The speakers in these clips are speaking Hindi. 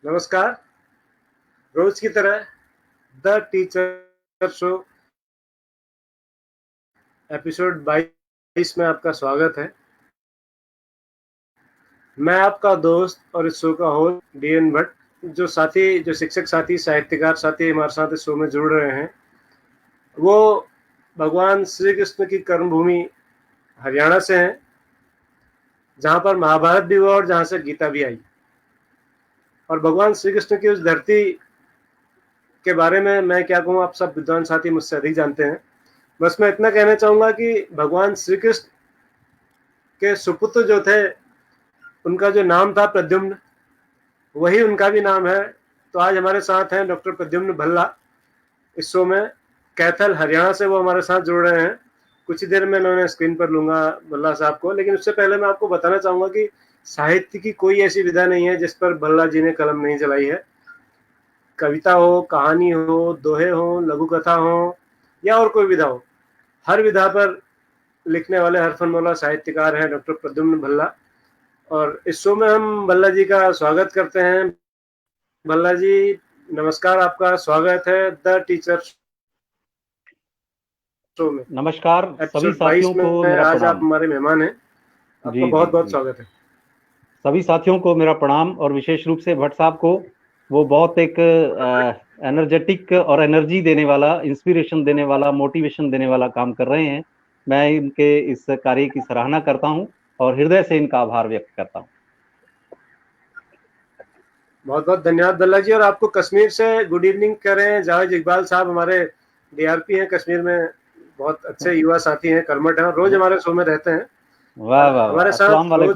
नमस्कार। रोज की तरह द टीचर शो एपिसोड 22 में आपका स्वागत है। मैं आपका दोस्त और इस शो का होस्ट डीएन भट्ट। जो शिक्षक साथी, साहित्यकार साथी हमारे साथ इस शो में जुड़ रहे हैं, वो भगवान श्री कृष्ण की कर्मभूमि हरियाणा से हैं, जहाँ पर महाभारत भी हुआ और जहाँ से गीता भी आई। और भगवान श्री कृष्ण की उस धरती के बारे में मैं क्या कहूँ, आप सब विद्वान साथी मुझसे अधिक जानते हैं। बस मैं इतना कहना चाहूंगा कि भगवान श्री कृष्ण के सुपुत्र जो थे, उनका जो नाम था प्रद्युम्न, वही उनका भी नाम है। तो आज हमारे साथ हैं डॉक्टर प्रद्युम्न भल्ला। इस शो में कैथल हरियाणा से वो हमारे साथ जुड़ रहे हैं। कुछ ही देर में मैं स्क्रीन पर लूंगा भल्ला साहब को, लेकिन उससे पहले मैं आपको बताना चाहूंगा कि साहित्य की कोई ऐसी विधा नहीं है जिस पर भल्ला जी ने कलम नहीं चलाई है। कविता हो, कहानी हो, दोहे हो, लघु कथा हो या और कोई विधा हो, हर विधा पर लिखने वाले हरफनमौला साहित्यकार हैं डॉक्टर प्रद्युम्न भल्ला। और इस शो में हम भल्ला जी का स्वागत करते हैं। भल्ला जी नमस्कार, आपका स्वागत है द टीचर शो में। नमस्कार सभी एपिसोड 22 साथियों को में मेरा आज आप प्रणाम। हमारे मेहमान हैं। आपका जी जी बहुत बहुत जी, स्वागत है। सभी साथियों को मेरा प्रणाम और विशेष रूप से भट्ट साहब को। वो बहुत एक एनर्जेटिक और एनर्जी देने वाला, इंस्पिरेशन देने वाला, मोटिवेशन देने वाला काम कर रहे हैं। मैं इनके इस कार्य की सराहना करता हूं और हृदय से इनका आभार व्यक्त करता हूं। बहुत बहुत धन्यवाद भल्ला जी। और आपको कश्मीर से गुड इवनिंग कह रहे हैं जावेद इकबाल साहब, हमारे डीआरपी हैं कश्मीर में, बहुत अच्छे युवा साथी हैं, कर्मठ हैं और रोज हमारे शो में रहते हैं। वाह और वाह वाह, हमारे अस्सलाम साथ वालेकुम।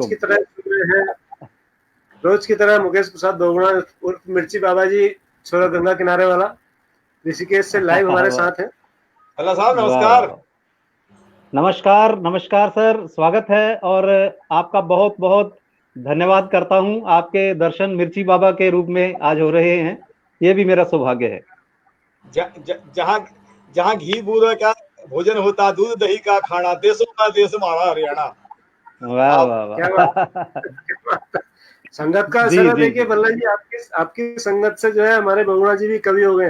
रोज की तरह मुकेश प्रसाद दोगुणा उर्फ मिर्ची बाबा जी, छोरा गंगा किनारे वाला, ऋषिकेश से लाइव हमारे वाह साथ हैं। भल्ला साहब वाह वाह नमस्कार। वाह। नमस्कार नमस्कार सर, स्वागत है। और आपका बहुत बहुत धन्यवाद करता हूं। आपके दर्शन मिर्ची बाबा के रूप में आज हो रहे हैं, ये भी मेरा सौभाग्य है। जहाँ जहाँ घी बूरा का भोजन होता, दूध दही का खाना, देशों का देश हमारा हरियाणा। वाह आप वाह क्या वाह। बात। संगत का जी असर है। जी देखिए जी, भल्ला जी, आपकी आपकी संगत से जो है हमारे बगुणा जी भी कवि हो गए।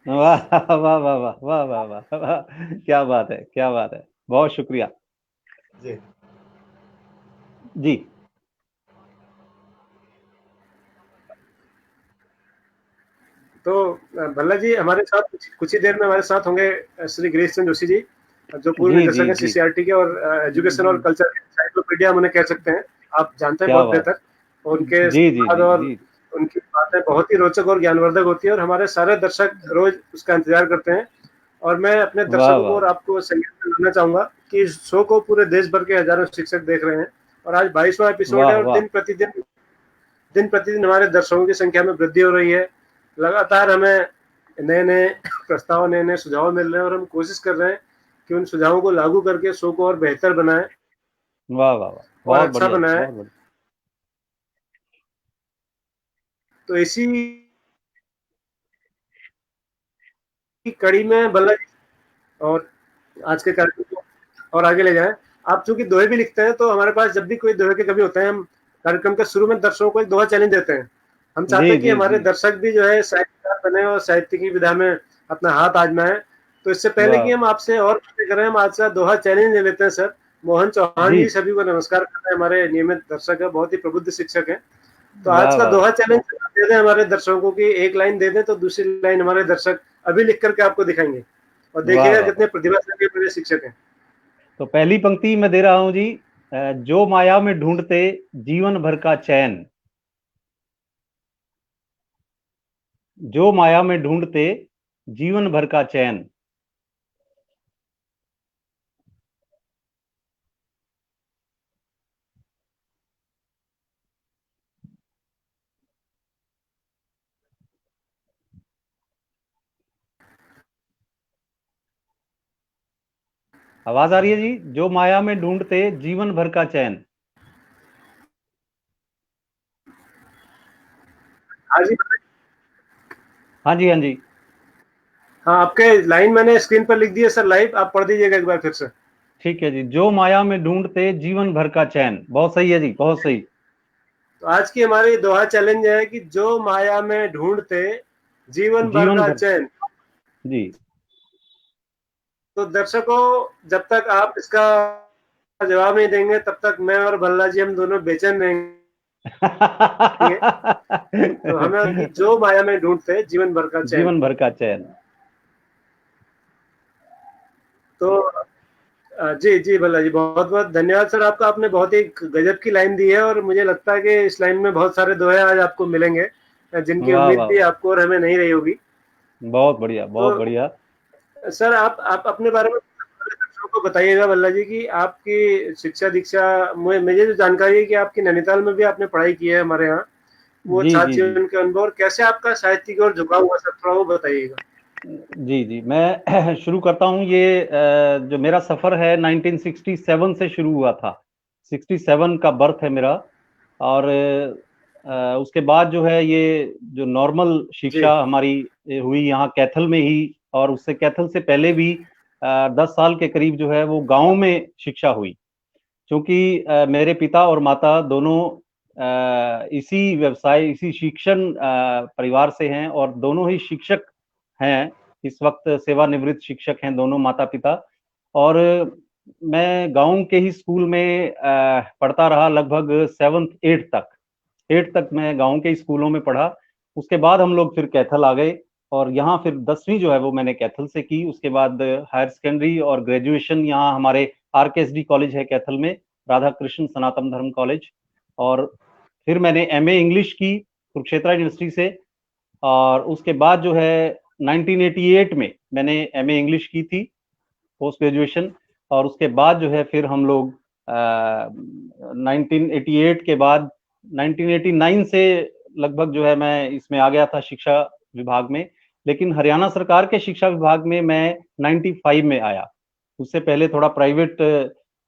वाह वाह वाह वाह वाह वाह वाह वाह, क्या बात है, क्या बात है, बहुत शुक्रिया। जी जी तो भल्ला जी हमारे साथ कुछ ही देर में हमारे साथ होंगे श्री गिरीश चंद्र जोशी जी, जो पूर्व जी जी निदेशक हैं जी, सीसीआरटी के और एजुकेशन और कल्चर एनसाइक्लोपीडिया हम उन्हें कह सकते हैं। आप जानते हैं क्या बहुत बात बेहतर। और है। उनके जी जी संवाद जी और जी, उनकी बातें बहुत ही रोचक और ज्ञानवर्धक होती है और हमारे सारे दर्शक रोज उसका इंतजार करते हैं। और मैं अपने वाह दर्शकों को वाह, और आपको संज्ञान में लाना चाहूंगा कि इस शो को पूरे देश भर के हजारों शिक्षक देख रहे हैं। और आज 22वां एपिसोड है वाह और वाह, दिन प्रतिदिन हमारे दर्शकों की संख्या में वृद्धि हो रही है। लगातार हमें नए नए प्रस्ताव, नए नए सुझाव मिल रहे हैं और हम कोशिश कर रहे हैं कि उन सुझावों को लागू करके शो को और बेहतर बनाएं वाह वाह वाह, और बहुत अच्छा बढ़िया जी, बनाएं। बहुत बढ़िया। तो इसी कड़ी में भल्ला जी और आज के कार्यक्रम को और आगे ले जाएं। आप चूंकि दोहे भी लिखते हैं, तो हमारे पास जब भी कोई दोहे के कवि होते हैं, हम कार्यक्रम के शुरू में दर्शकों को एक दोहा चैलेंज देते हैं। हम चाहते जी हैं कि जी हमारे जी, दर्शक भी जो है साहित्यकार बने और साहित्य की विधा में अपना हाथ आजमाएं। तो इससे पहले वाह कि हम आपसे और बातें करें, हम आज का दोहा चैलेंज ले लेते हैं। सर मोहन चौहान जी, जी सभी को नमस्कार करते हैं, हमारे नियमित दर्शक है, बहुत ही प्रबुद्ध शिक्षक है। तो आज वाह का वाह दोहा वाह। चैलेंज दे दें हमारे दर्शकों को कि एक लाइन दे दें तो दूसरी लाइन हमारे दर्शक अभी लिख करके आपको दिखाएंगे और वाह देखिएगा वाह कितने वाह, प्रतिभाशाली मेरे शिक्षक हैं। तो पहली पंक्ति मैं दे रहा हूं जी। जो माया में ढूंढते जीवन भर का चैन, जो माया में ढूंढते जीवन भर का चैन, आवाज आ रही है जी? जो माया में ढूंढते जीवन भर का चैन। हाँ जी। हाँ जी, हाँ जी। हाँ, आपके लाइन मैंने स्क्रीन पर लिख दी है सर, लाइव आप पढ़ दीजिएगा एक बार फिर से। ठीक है जी। जो माया में ढूंढते जीवन भर का चैन, बहुत सही है जी, बहुत सही। तो आज की हमारी दोहा चैलेंज है कि जो माया में ढूंढते जीवन भर का चैन। जी। तो दर्शकों, जब तक आप इसका जवाब नहीं देंगे तब तक मैं और भल्ला जी हम दोनों बेचैन रहेंगे। तो हमें कि जो माया में ढूंढते जीवन भर का चैन। जीवन भर का चैन। तो जी जी भल्ला जी, बहुत बहुत धन्यवाद सर आपका। आपने बहुत ही गजब की लाइन दी है और मुझे लगता है कि इस लाइन में बहुत सारे दोहे आज आपको मिलेंगे जिनकी उम्मीद भी आपको और हमें नहीं रही होगी। बहुत बढ़िया, बहुत बढ़िया। सर आप अपने बारे में को बताइएगा भल्ला जी की आपकी शिक्षा दीक्षा, मुझे जो जानकारी है कि आपकी नैनीताल में भी आपने पढ़ाई की है हमारे यहाँ, वो छात्र जीवन के अनुभव और कैसे आपका साहित्य की ओर झुकाव हुआ सर, थोड़ा वो बताइएगा। जी जी, मैं शुरू करता हूँ। ये जो मेरा सफर है 1967 से शुरू हुआ था। 67 का बर्थ है मेरा। और उसके बाद जो है ये जो नॉर्मल शिक्षा हमारी हुई यहाँ कैथल में ही, और उससे कैथल से पहले भी 10 साल के करीब जो है वो गांव में शिक्षा हुई। क्योंकि मेरे पिता और माता दोनों इसी व्यवसाय, इसी शिक्षण परिवार से हैं और दोनों ही शिक्षक हैं। इस वक्त सेवानिवृत्त शिक्षक हैं दोनों माता पिता। और मैं गांव के ही स्कूल में पढ़ता रहा लगभग 7th 8th तक मैं गांव के स्कूलों में पढ़ा। उसके बाद हम लोग फिर कैथल आ गए और यहाँ फिर 10वीं जो है वो मैंने कैथल से की। उसके बाद हायर सेकेंडरी और ग्रेजुएशन यहाँ हमारे RKSD कॉलेज है कैथल में, राधा कृष्ण सनातन धर्म कॉलेज। और फिर मैंने MA इंग्लिश की कुरुक्षेत्र यूनिवर्सिटी से। और उसके बाद जो है 1988 में मैंने MA इंग्लिश की थी पोस्ट ग्रेजुएशन। और उसके बाद जो है फिर हम लोग 1988 के बाद 1989 से लगभग जो है मैं इसमें आ गया था शिक्षा विभाग में। लेकिन हरियाणा सरकार के शिक्षा विभाग में मैं 95 में आया। उससे पहले थोड़ा प्राइवेट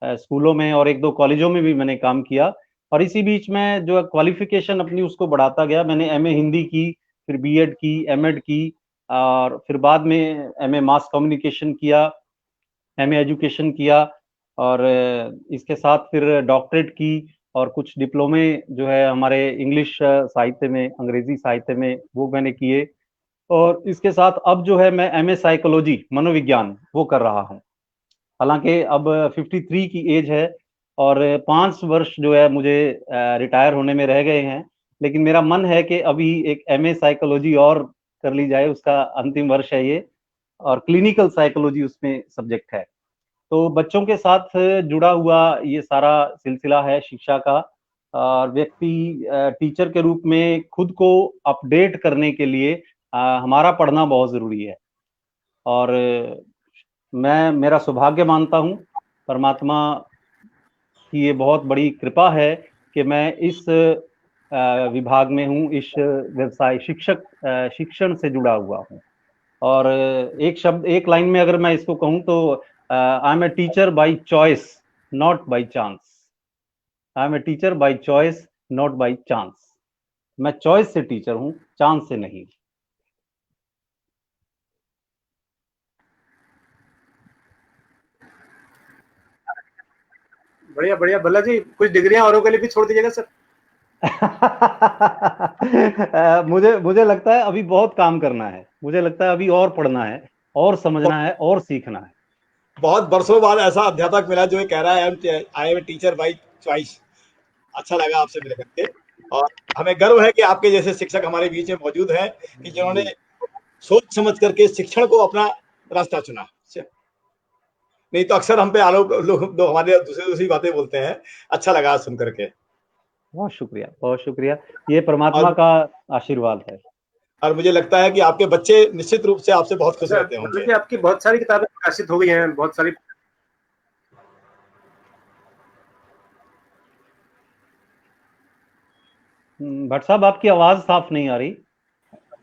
स्कूलों में और 1-2 कॉलेजों में भी मैंने काम किया। और इसी बीच में जो क्वालिफिकेशन अपनी उसको बढ़ाता गया। मैंने MA हिंदी की, फिर B.Ed की, M.Ed की, और फिर बाद में MA मास कम्युनिकेशन किया, MA एजुकेशन किया, और इसके साथ फिर डॉक्टरेट की और कुछ डिप्लोमे जो है हमारे इंग्लिश साहित्य में, अंग्रेजी साहित्य में, वो मैंने किए। और इसके साथ अब जो है मैं MA साइकोलॉजी, मनोविज्ञान, वो कर रहा हूँ। हालांकि अब 53 की एज है और 5 वर्ष जो है मुझे रिटायर होने में रह गए हैं। लेकिन मेरा मन है कि अभी एक MA साइकोलॉजी और कर ली जाए, उसका अंतिम वर्ष है ये, और क्लिनिकल साइकोलॉजी उसमें सब्जेक्ट है। तो बच्चों के साथ जुड़ा हुआ ये सारा सिलसिला है शिक्षा का। और व्यक्ति टीचर के रूप में खुद को अपडेट करने के लिए हमारा पढ़ना बहुत जरूरी है। और मैं मेरा सौभाग्य मानता हूँ, परमात्मा की ये बहुत बड़ी कृपा है कि मैं इस विभाग में हूँ, इस व्यवसाय शिक्षण से जुड़ा हुआ हूँ। और एक लाइन में अगर मैं इसको कहूँ तो I am a teacher by choice, not by chance. I am a teacher by choice, not by chance. मैं चॉइस से टीचर हूँ, चांस से नहीं। बढ़िया बढ़िया भल्ला जी, कुछ डिग्रियां औरों के लिए भी छोड़ दीजिएगा सर। मुझे लगता है अभी बहुत काम करना है। मुझे लगता है अभी और पढ़ना है, और समझना है, और सीखना है। बहुत बरसों बाद ऐसा अध्यापक मिला जो ये कह रहा है I am teacher by choice. अच्छा लगा आपसे मिल करके, और हमें गर्व है कि आपके जैसे शिक्षक हमारे बीच में मौजूद हैं कि जिन्होंने सोच समझ करके शिक्षण को अपना रास्ता चुना। नहीं तो अक्सर हम पे आरोप लोग हमारे दूसरी बातें बोलते हैं। अच्छा लगा सुन करके। बहुत शुक्रिया, बहुत शुक्रिया। ये परमात्मा का आशीर्वाद है। और मुझे लगता है कि आपके बच्चे निश्चित रूप से आपसे बहुत खुश रहते होंगे। आपकी बहुत सारी किताबें प्रकाशित हो गई हैं, बहुत सारी। भट्ट साहब, आपकी आवाज साफ नहीं आ रही।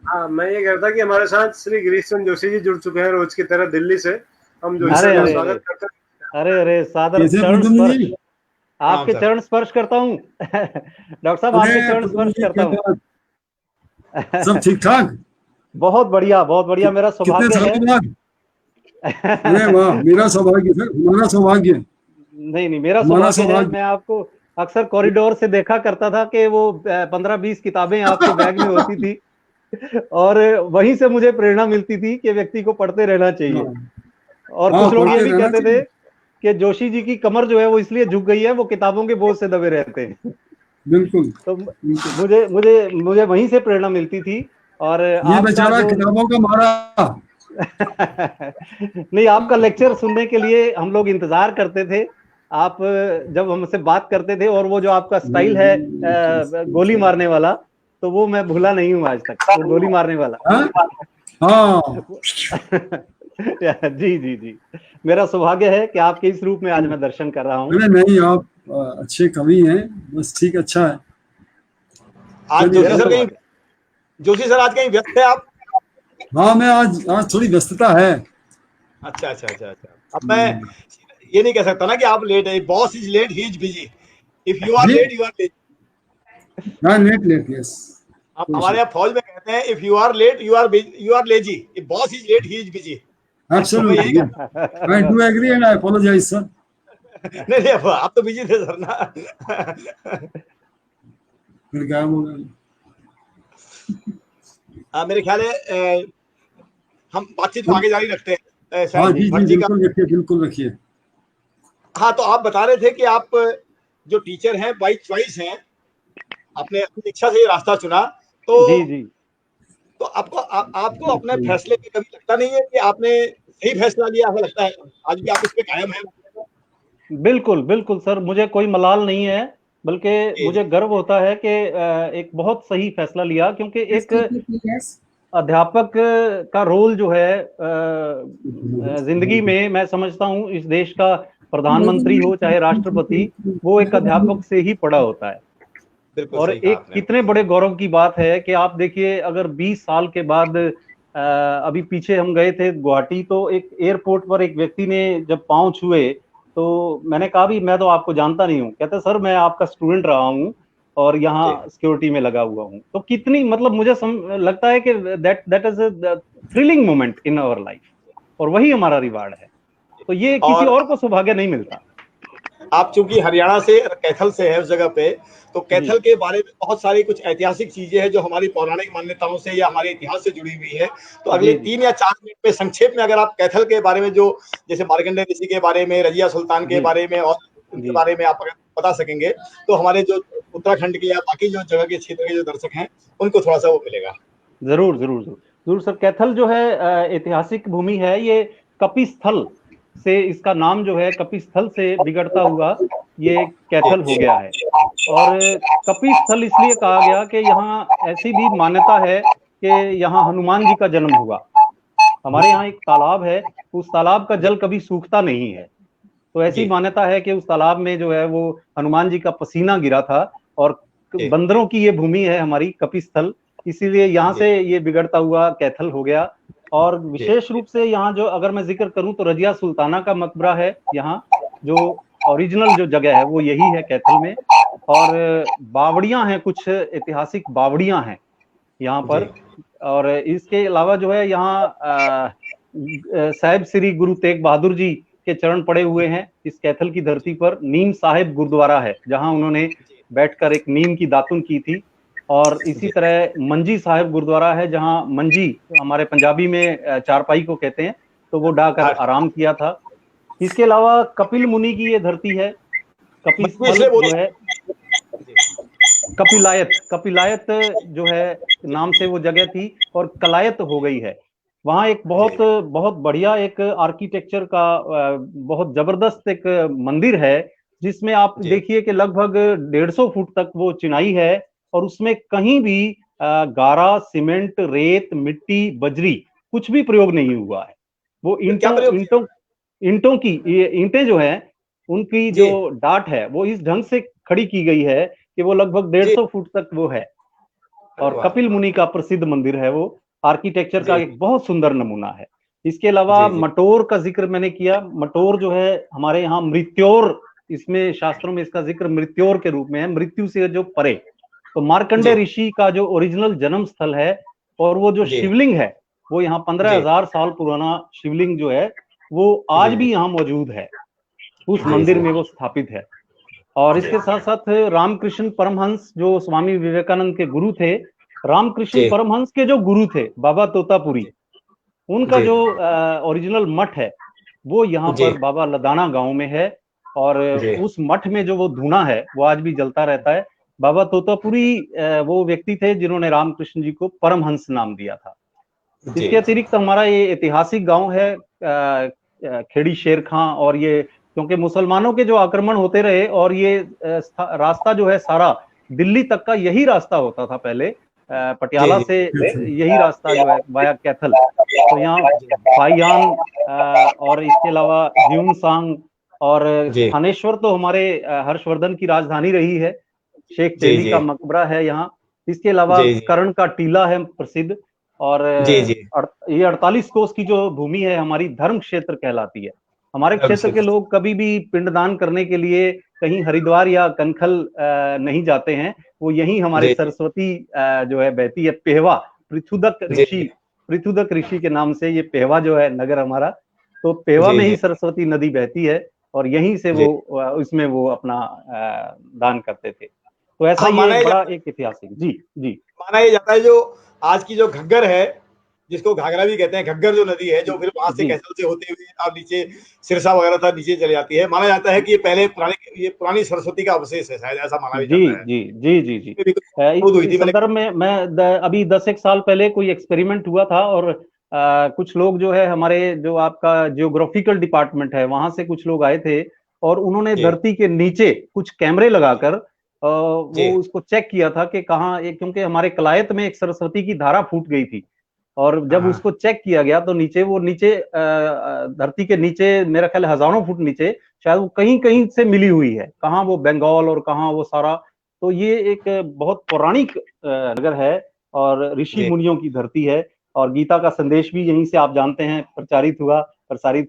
हाँ, मैं ये कह रहा था कि हमारे साथ श्री गिरीश चंद्र जोशी जी जुड़ चुके हैं रोज की तरह दिल्ली से। हम जोशी सर का स्वागत करते हैं। अरे सादर चरण स्पर्श, आपके चरण स्पर्श करता हूँ। डॉक्टर साहब, आपके चरण स्पर्श करता हूँ। सब ठीक ठाक? बहुत बढ़िया, बहुत बढ़िया। मेरा सौभाग्य है। अरे वाह, मेरा सौभाग्य सर, हमारा सौभाग्य। नहीं, मेरा सौभाग्य है। मैं अक्सर कॉरिडोर से देखा करता था कि वो 15-20 किताबें आपके बैग में होती थी और वहीं से मुझे प्रेरणा मिलती थी कि व्यक्ति को पढ़ते रहना चाहिए। और हाँ, कुछ लोग ये पढ़ते भी रहना कहते थे कि जोशी जी की कमर जो है वो इसलिए झुक गई है, वो किताबों के बोझ से दबे रहते हैं। बिल्कुल। तो मुझे वहीं से प्रेरणा मिलती थी। और ये आपका बेचारा जो किताबों का मारा। नहीं, आपका लेक्चर सुनने के लिए हम लोग इंतजार करते थे। आप जब हमसे बात करते थे, और वो जो आपका स्टाइल है गोली मारने वाला, तो वो मैं भूला नहीं हूँ आज तक, वो गोली मारने वाला। हाँ जी जी जी, मेरा सौभाग्य है कि आपके इस रूप में आज मैं दर्शन कर रहा हूँ। अरे नहीं, आप अच्छे कवि हैं, बस ठीक, अच्छा है। आज जोशी सर आज कहीं व्यस्त है आप? हाँ, मैं आज थोड़ी व्यस्तता है। अच्छा। अब मैं ये नहीं कह सकता ना कि आप लेट है। Boss is late, he is busy. If you are late, you are late. Late yes. आप हमारे यहाँ फौज में कहते हैं, if you are late, you are lazy. If boss is late, he is busy. Absolutely, I do agree and I apologise sir. नहीं, आप तो बिजी थे सर ना। फिर क्या होगा? मेरे ख्याल है हम बातचीत को आगे जारी रखते हैं। हाँ जी, भट्ट जी का बिल्कुल रखिए। हाँ, तो आप बता रहे थे कि आप जो टीचर हैं बाई चॉइस हैं, आपने अपनी इच्छा से ये रास्ता चुना। तो जी तो आपको अपने फैसले पे कभी लगता नहीं है कि आपने सही फैसला लिया? ऐसा लगता है आज भी आप इस पे कायम हैं? बिल्कुल सर, मुझे कोई मलाल नहीं है, बल्कि मुझे गर्व होता है कि एक बहुत सही फैसला लिया। क्योंकि एक अध्यापक का रोल जो है जिंदगी में, मैं समझता हूँ इस देश का प्रधानमंत्री हो चाहे राष्ट्रपति, वो एक अध्यापक से ही पड़ा होता है। और एक कितने बड़े गौरव की बात है कि आप देखिए, अगर 20 साल के बाद अभी पीछे हम गए थे गुवाहाटी, तो एक एयरपोर्ट पर एक व्यक्ति ने जब पांव छुए, तो मैंने कहा भी मैं तो आपको जानता नहीं हूँ। कहते सर मैं आपका स्टूडेंट रहा हूँ और यहाँ सिक्योरिटी में लगा हुआ हूँ। तो कितनी, मतलब मुझे लगता है कि that is a thrilling moment in our life, और वही हमारा रिवार्ड है। तो ये किसी और को सौभाग्य नहीं मिलता। आप चूंकि हरियाणा से, कैथल से है उस जगह पे, तो कैथल के बारे में बहुत सारी कुछ ऐतिहासिक चीजें हैं जो हमारी पौराणिक मान्यताओं से या हमारे इतिहास से जुड़ी हुई है। तो अगले 3 या 4 मिनट में संक्षेप में अगर आप कैथल के बारे में, जो जैसे मार्कंडेय ऋषि के बारे में, रजिया सुल्तान के बारे में और उनके बारे में आप अगर बता सकेंगे, तो हमारे जो उत्तराखंड के या बाकी जो जगह के क्षेत्र के जो दर्शक हैं उनको थोड़ा सा वो मिलेगा। जरूर सर। कैथल जो है ऐतिहासिक भूमि है। ये कपिस्थल से, इसका नाम जो है कपिस्थल से बिगड़ता हुआ ये कैथल हो गया है। और कपिस्थल इसलिए कहा गया कि यहाँ ऐसी भी मान्यता है कि यहाँ हनुमान जी का जन्म हुआ। हमारे यहाँ एक तालाब है, उस तालाब का जल कभी सूखता नहीं है। तो ऐसी मान्यता है कि उस तालाब में जो है वो हनुमान जी का पसीना गिरा था। और बंदरों की ये भूमि है हमारी कपिस्थल, इसीलिए यहाँ से ये बिगड़ता हुआ कैथल हो गया। और विशेष रूप से यहाँ जो अगर मैं जिक्र करूं तो रजिया सुल्ताना का मकबरा है यहाँ, जो ओरिजिनल जो जगह है वो यही है कैथल में। और बावड़ियां हैं, कुछ ऐतिहासिक बावड़ियां हैं यहाँ पर। और इसके अलावा जो है यहाँ साहिब श्री गुरु तेग बहादुर जी के चरण पड़े हुए हैं इस कैथल की धरती पर। नीम साहिब गुरुद्वारा है जहां उन्होंने बैठकर एक नीम की दातुन की थी। और इसी तरह मंजी साहिब गुरुद्वारा है जहां मंजी हमारे पंजाबी में चारपाई को कहते हैं, तो वो डाकर आराम किया था। इसके अलावा कपिल मुनि की ये धरती है। कपिस्थल जो है, कपिलायत जो है नाम से वो जगह थी और कलायत हो गई है। वहां एक बहुत बढ़िया एक आर्किटेक्चर का बहुत जबरदस्त एक मंदिर है, जिसमें आप देखिए कि लगभग 150 फुट तक वो चिनाई है। और उसमें कहीं भी गारा, सीमेंट, रेत, मिट्टी, बजरी कुछ भी प्रयोग नहीं हुआ है। वो ईंटों की ये ईंटें जो है, उनकी जो डाट है वो इस ढंग से खड़ी की गई है कि वो लगभग 150 फुट तक वो है। और कपिल मुनि का प्रसिद्ध मंदिर है वो, आर्किटेक्चर का एक बहुत सुंदर नमूना है। इसके अलावा मटोर का जिक्र मैंने किया। मटोर जो है हमारे यहाँ मृत्योर, इसमें शास्त्रों में इसका जिक्र मृत्योर के रूप में है, मृत्यु से जो परे। तो मार्कंडेय ऋषि का जो ओरिजिनल जन्म स्थल है, और वो जो शिवलिंग है वो यहाँ 15,000 साल पुराना शिवलिंग जो है वो आज भी यहाँ मौजूद है, उस मंदिर में वो स्थापित है। और इसके साथ साथ रामकृष्ण परमहंस जो स्वामी विवेकानंद के गुरु थे, रामकृष्ण जी परमहंस के जो गुरु थे बाबा तोतापुरी, उनका जी जो ओरिजिनल मठ है वो यहाँ जी पर बाबा लदाना गांव में है। और जी उस मठ में जो वो धूना है वो आज भी जलता रहता है। बाबा तोतापुरी वो व्यक्ति थे जिन्होंने रामकृष्ण जी को परमहंस नाम दिया था। जी इसके अतिरिक्त हमारा ये ऐतिहासिक गांव है खेड़ी शेर खां, और ये क्योंकि मुसलमानों के जो आक्रमण होते रहे और ये रास्ता जो है सारा दिल्ली तक का यही रास्ता होता था पहले, जी पटियाला जी से यही रास्ता जो है वाया कैथल। तो यहाँ फाइयान और इसके अलावा ह्यूनसांग और जी थानेश्वर तो हमारे हर्षवर्धन की राजधानी रही है। शेख जी चेली जी का मकबरा है यहाँ। इसके अलावा जी कर्ण का टीला है प्रसिद्ध। और जी जी ये 48 कोस की जो भूमि है हमारी धर्म क्षेत्र कहलाती है। हमारे क्षेत्र के लोग कभी भी पिंडदान करने के लिए कहीं हरिद्वार या कनखल नहीं जाते हैं, वो यहीं हमारे जी सरस्वती जो है बहती है। पेहवा जी पृथुदक ऋषि के नाम से ये पेहवा जो है नगर हमारा, तो पेहवा जी में ही जी सरस्वती नदी बहती है और यहीं से जी वो इसमें वो अपना दान करते थे। तो ऐसा हाँ ये बड़ा एक ऐतिहासिक। जी जी माना ये जाता है जो आज की जो घग्गर है, जिसको घाघरा भी कहते हैं, घग्गर जो नदी है जो फिर वहां से जी कैसल से होते हुए आप नीचे सिरसा वगैरह तक नीचे चली जाती है, माना जाता है कि ये पुरानी सरस्वती का अवशेष है, शायद ऐसा माना भी जी जाता है। जी जी जी जी इसमें भी कुछ खोज हुई थी इस मैंने। संदर्भ में मैं अभी 10 एक साल पहले कोई एक्सपेरिमेंट हुआ था और कुछ लोग जो है हमारे जो आपका जियोग्राफिकल डिपार्टमेंट है वहां से कुछ लोग आए थे और उन्होंने जी धरती के नीचे कुछ कैमरे लगाकर जी वो उसको चेक किया था कि कहाँ क्योंकि हमारे कलायत में एक सरस्वती की धारा फूट गई थी और जब हाँ उसको चेक किया गया तो नीचे धरती के नीचे मेरा ख्याल हजारों फुट नीचे शायद वो कहीं कहीं से मिली हुई है, कहाँ वो बंगाल और कहाँ वो सारा। तो ये एक बहुत पौराणिक नगर है और ऋषि जी मुनियों की धरती है और गीता का संदेश भी यहीं से आप जानते हैं प्रसारित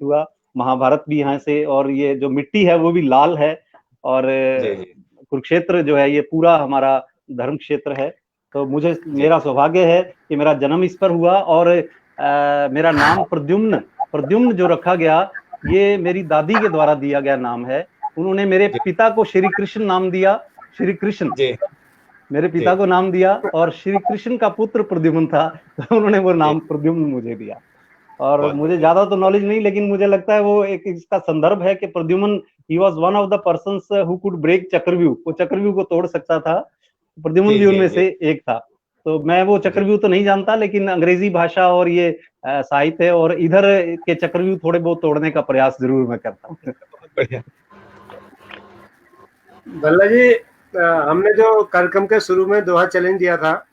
हुआ। महाभारत भी यहाँ से, और ये जो मिट्टी है वो भी लाल है। और जी जी कुरुक्षेत्र जो है ये पूरा हमारा धर्म क्षेत्र है। तो मुझे जी मेरा सौभाग्य है कि मेरा जन्म इस पर हुआ और मेरा नाम प्रद्युम्न जो रखा गया ये मेरी दादी के द्वारा दिया गया नाम है। उन्होंने मेरे जी पिता को श्री कृष्ण नाम दिया, श्री कृष्ण जी मेरे जी पिता को नाम दिया और श्री कृष्ण का पुत्र प्रद्युम्न था तो उन्होंने वो जी नाम प्रद्युम्न मुझे दिया। और बहुत मुझे बढ़िया। ज्यादा तो नॉलेज नहीं, लेकिन मुझे लगता है वो एक इसका संदर्भ है कि Pradyumna he was one of the persons who could break chakravyuh, वो चक्रव्यूह को तोड़ सकता था। प्रद्युम्न जी भी जी उनमें जी से एक था। तो मैं वो जी चक्रव्यूह तो नहीं जानता, लेकिन अंग्रेजी भाषा और ये साहित्य और इधर के चक्रव्यूह थोड़े बहुत तोड़ने का प्रयास जरूर मैं करता हूँ। बहुत बढ़िया। भल्ला जी, हमने जो कार्यक्रम के शुरू में दोहा चैलेंज दिया था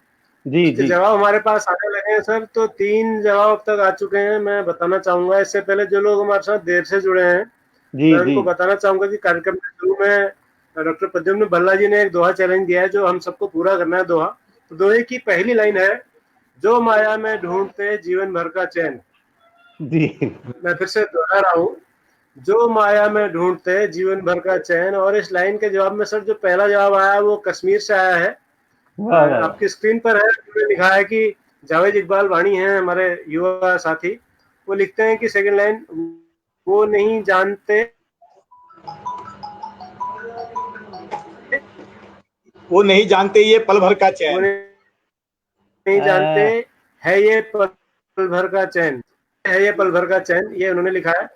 जी उसके जी जवाब हमारे पास आने लगे हैं सर। तो 3 जवाब अब तक आ चुके हैं। मैं बताना चाहूंगा, इससे पहले जो लोग हमारे साथ देर से जुड़े हैं जी मैं जी उनको बताना चाहूंगा कि कार्यक्रम के शुरू में डॉक्टर प्रद्युम्न भल्ला जी ने एक दोहा चैलेंज दिया है जो हम सबको पूरा करना है। दोहा, तो दोहे की पहली लाइन है, जो माया में ढूंढते जीवन भर का चैन। जी मैं फिर से दोहरा रहा हूँ, जो माया में ढूंढते जीवन भर का चैन। और इस लाइन के जवाब में सर जो पहला जवाब आया वो कश्मीर से आया है। वाह वाह वाह। आपकी स्क्रीन पर है, उन्होंने लिखा है कि जावेद इकबाल वाणी हैं हमारे युवा साथी। वो लिखते हैं कि सेकंड लाइन, वो नहीं जानते ये पल भर का वो चैन। नहीं जानते है ये पल भर का चैन, है ये पल भर का चैन, ये उन्होंने लिखा है।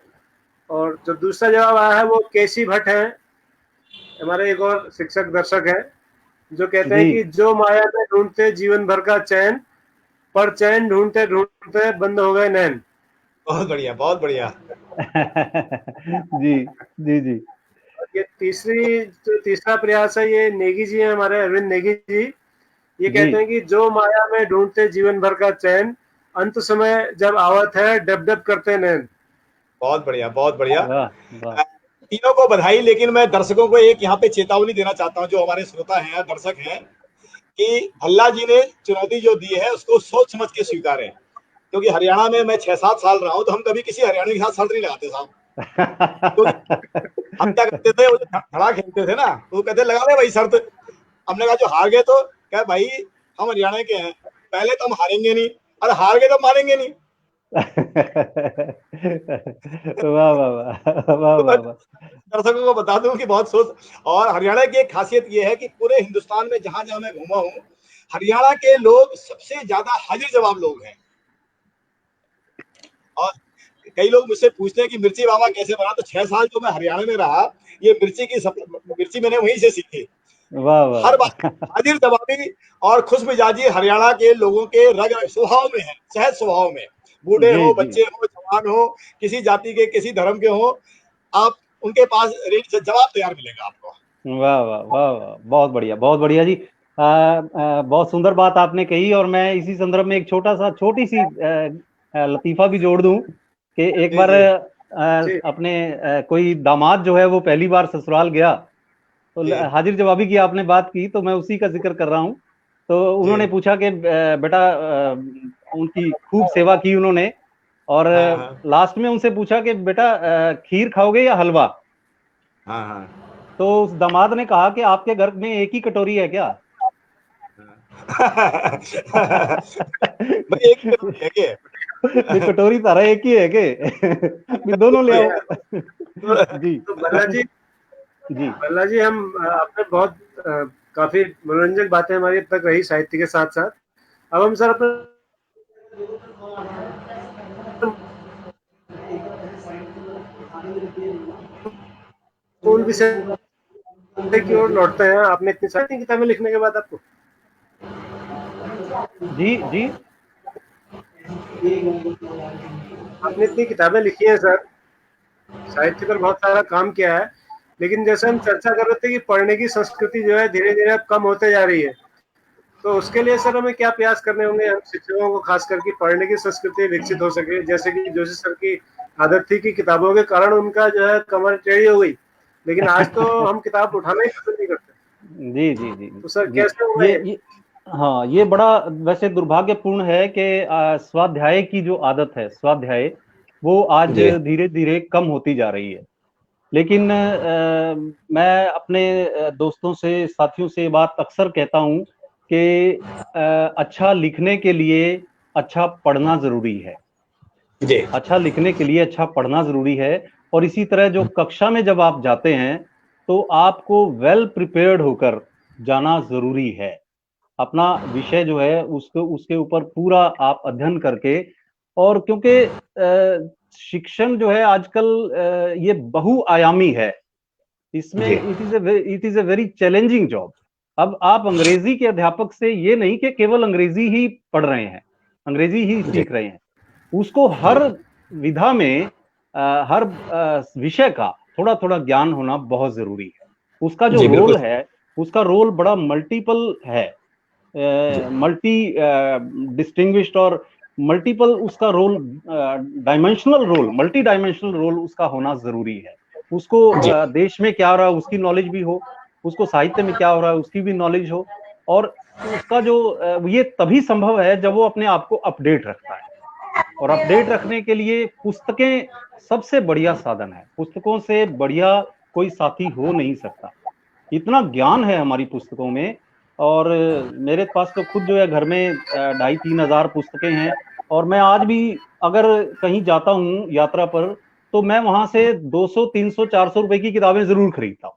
और जो दूसरा जवाब आया है वो केसी भट्ट है, हमारे एक और शिक्षक दर्शक हैं, जो कहते हैं जी कि जो माया में ढूंढते जीवन भर का चैन, पर चैन ढूंढते ढूंढते बंद हो गए नैन। बहुत बढ़िया बहुत बढ़िया। जी जी जी ये तीसरा प्रयास है, ये नेगी जी है हमारे, अरविंद नेगी जी। ये जी कहते हैं कि जो माया में ढूंढते जीवन भर का चैन, अंत समय जब आवत है डब डब करते नैन। बहुत बढ़िया बहुत बढ़िया। वाह वाह। तीनों को बधाई, लेकिन मैं दर्शकों को एक यहाँ पे चेतावनी देना चाहता हूँ, जो हमारे श्रोता हैं दर्शक हैं, कि भल्ला जी ने चुनौती जो दी है उसको सोच समझ के स्वीकारें, क्योंकि हरियाणा में मैं 6-7 साल रहा हूँ, तो हम कभी किसी हरियाणवी के साथ शर्त नहीं लगाते साहब। तो हम क्या करते थे, वो खड़ा खेलते थे ना, तो वो कहते लगा ले भाई शर्त। हमने कहा जो हार गए तो क्या भाई, हम हरियाणा के हैं, पहले तो हम हारेंगे नहीं, और हार गए तो मारेंगे नहीं। वाह वाह वाह वाह वाह वाह। दर्शकों को बता दूं कि बहुत सोच, और हरियाणा की एक खासियत ये है कि पूरे हिंदुस्तान में जहां जहां मैं घूमा हूं, हरियाणा के लोग सबसे ज्यादा हाजिर जवाब लोग हैं। और कई लोग मुझसे पूछते हैं कि मिर्ची बाबा कैसे बना, तो 6 साल जो मैं हरियाणा में रहा, ये मिर्ची मैंने वहीं से सीखी। वाह वाह हर वाह। बात हाजिर जवाबी और खुश मिजाजी हरियाणा के लोगों के रग स्वभाव में है, सहज स्वभाव में। बूढ़े जी हो, जी। बच्चे हो, जवान हो, किसी जाति के, किसी धर्म के हो, आप उनके पास जवाब तैयार मिलेगा आपको। वाह वाह वाह वाह, बहुत बढ़िया जी। बहुत सुंदर बात आपने कही, और मैं इसी संदर्भ में एक छोटी सी लतीफा भी जोड़ दूं कि एक जी बार जी जी अपने कोई दामाद जो है वो पहली बार ससुराल गया, तो जी हाजिर जवाबी की आपने बात की तो मैं उसी का जिक्र कर रहा हूँ। तो जी। उन्होंने पूछा कि बेटा, उनकी खूब सेवा की उन्होंने, और हाँ हाँ लास्ट में उनसे पूछा कि बेटा, खीर खाओगे या हलवा? हाँ हाँ। तो उस दामाद ने कहा कि आपके घर में एक ही कटोरी है क्या? भाई एक ही कटोरी है क्या? ये कटोरी तारा एक ही है के? भी दोनों ले भाई, आओ। जी तो भल्ला जी, जी हम आपने बहुत काफी मनोरंजक बातें हमारी अब तक रही साहित्य के साथ साथ। अब हम सर अपने मूल विषय की ओर लौटते हैं। आपने इतनी सारी किताबें लिखने के बाद जी जी। आपने इतनी किताबें लिखी हैं सर, साहित्य पर बहुत सारा काम किया है, लेकिन जैसे हम चर्चा कर रहे थे कि पढ़ने की संस्कृति जो है धीरे धीरे अब कम होते जा रही है, तो उसके लिए सर हमें क्या प्रयास करने होंगे हम शिक्षकों को, खास करके पढ़ने की संस्कृति विकसित हो सके? जैसे कि जोशी सर की आदत थी कि किताबों के कारण उनका जो है कमर टेढ़ी हो गई, लेकिन आज तो हम किताब उठाना ही पसंद नहीं करते। जी जी जी तो सर जी। कैसे होगा ये? ये हाँ, ये बड़ा वैसे दुर्भाग्यपूर्ण है कि स्वाध्याय की जो आदत है, स्वाध्याय, वो आज जी धीरे धीरे कम होती जा रही है। लेकिन मैं अपने दोस्तों से, साथियों से ये बात अक्सर कहता हूँ कि अच्छा लिखने के लिए अच्छा पढ़ना जरूरी है। जी अच्छा लिखने के लिए अच्छा पढ़ना जरूरी है। और इसी तरह जो कक्षा में जब आप जाते हैं तो आपको वेल प्रिपेयर्ड होकर जाना जरूरी है। अपना विषय जो है उसको, उसके ऊपर पूरा आप अध्ययन करके, और क्योंकि शिक्षण जो है आजकल ये बहुआयामी है, इसमें जी it is a very challenging job. अब आप अंग्रेजी के अध्यापक से ये नहीं कि केवल अंग्रेजी ही पढ़ रहे हैं, अंग्रेजी ही जी सीख रहे हैं, उसको जी हर विधा में हर विषय का थोड़ा थोड़ा ज्ञान होना बहुत जरूरी है। उसका जो जी बिल्कुल। रोल है, उसका रोल बड़ा मल्टीपल है, जी मल्टी डिस्टिंग्विश्ड और मल्टीपल उसका role, dimensional role, multi dimensional role उसका होना जरूरी है। उसको जी देश में क्या हो रहा है उसकी नॉलेज भी हो, उसको साहित्य में क्या हो रहा है उसकी भी नॉलेज हो, और उसका जो ये तभी संभव है जब वो अपने आप को अपडेट रखता है। और अपडेट रखने के लिए पुस्तकें सबसे बढ़िया साधन है। पुस्तकों से बढ़िया कोई साथी हो नहीं सकता। इतना ज्ञान है हमारी पुस्तकों में। और मेरे पास तो खुद जो है घर में 2,500-3,000 पुस्तकें हैं। और मैं आज भी अगर कहीं जाता हूँ यात्रा पर, तो मैं वहां से 200, 300, 400 रुपए की किताबें जरूर खरीदता हूँ,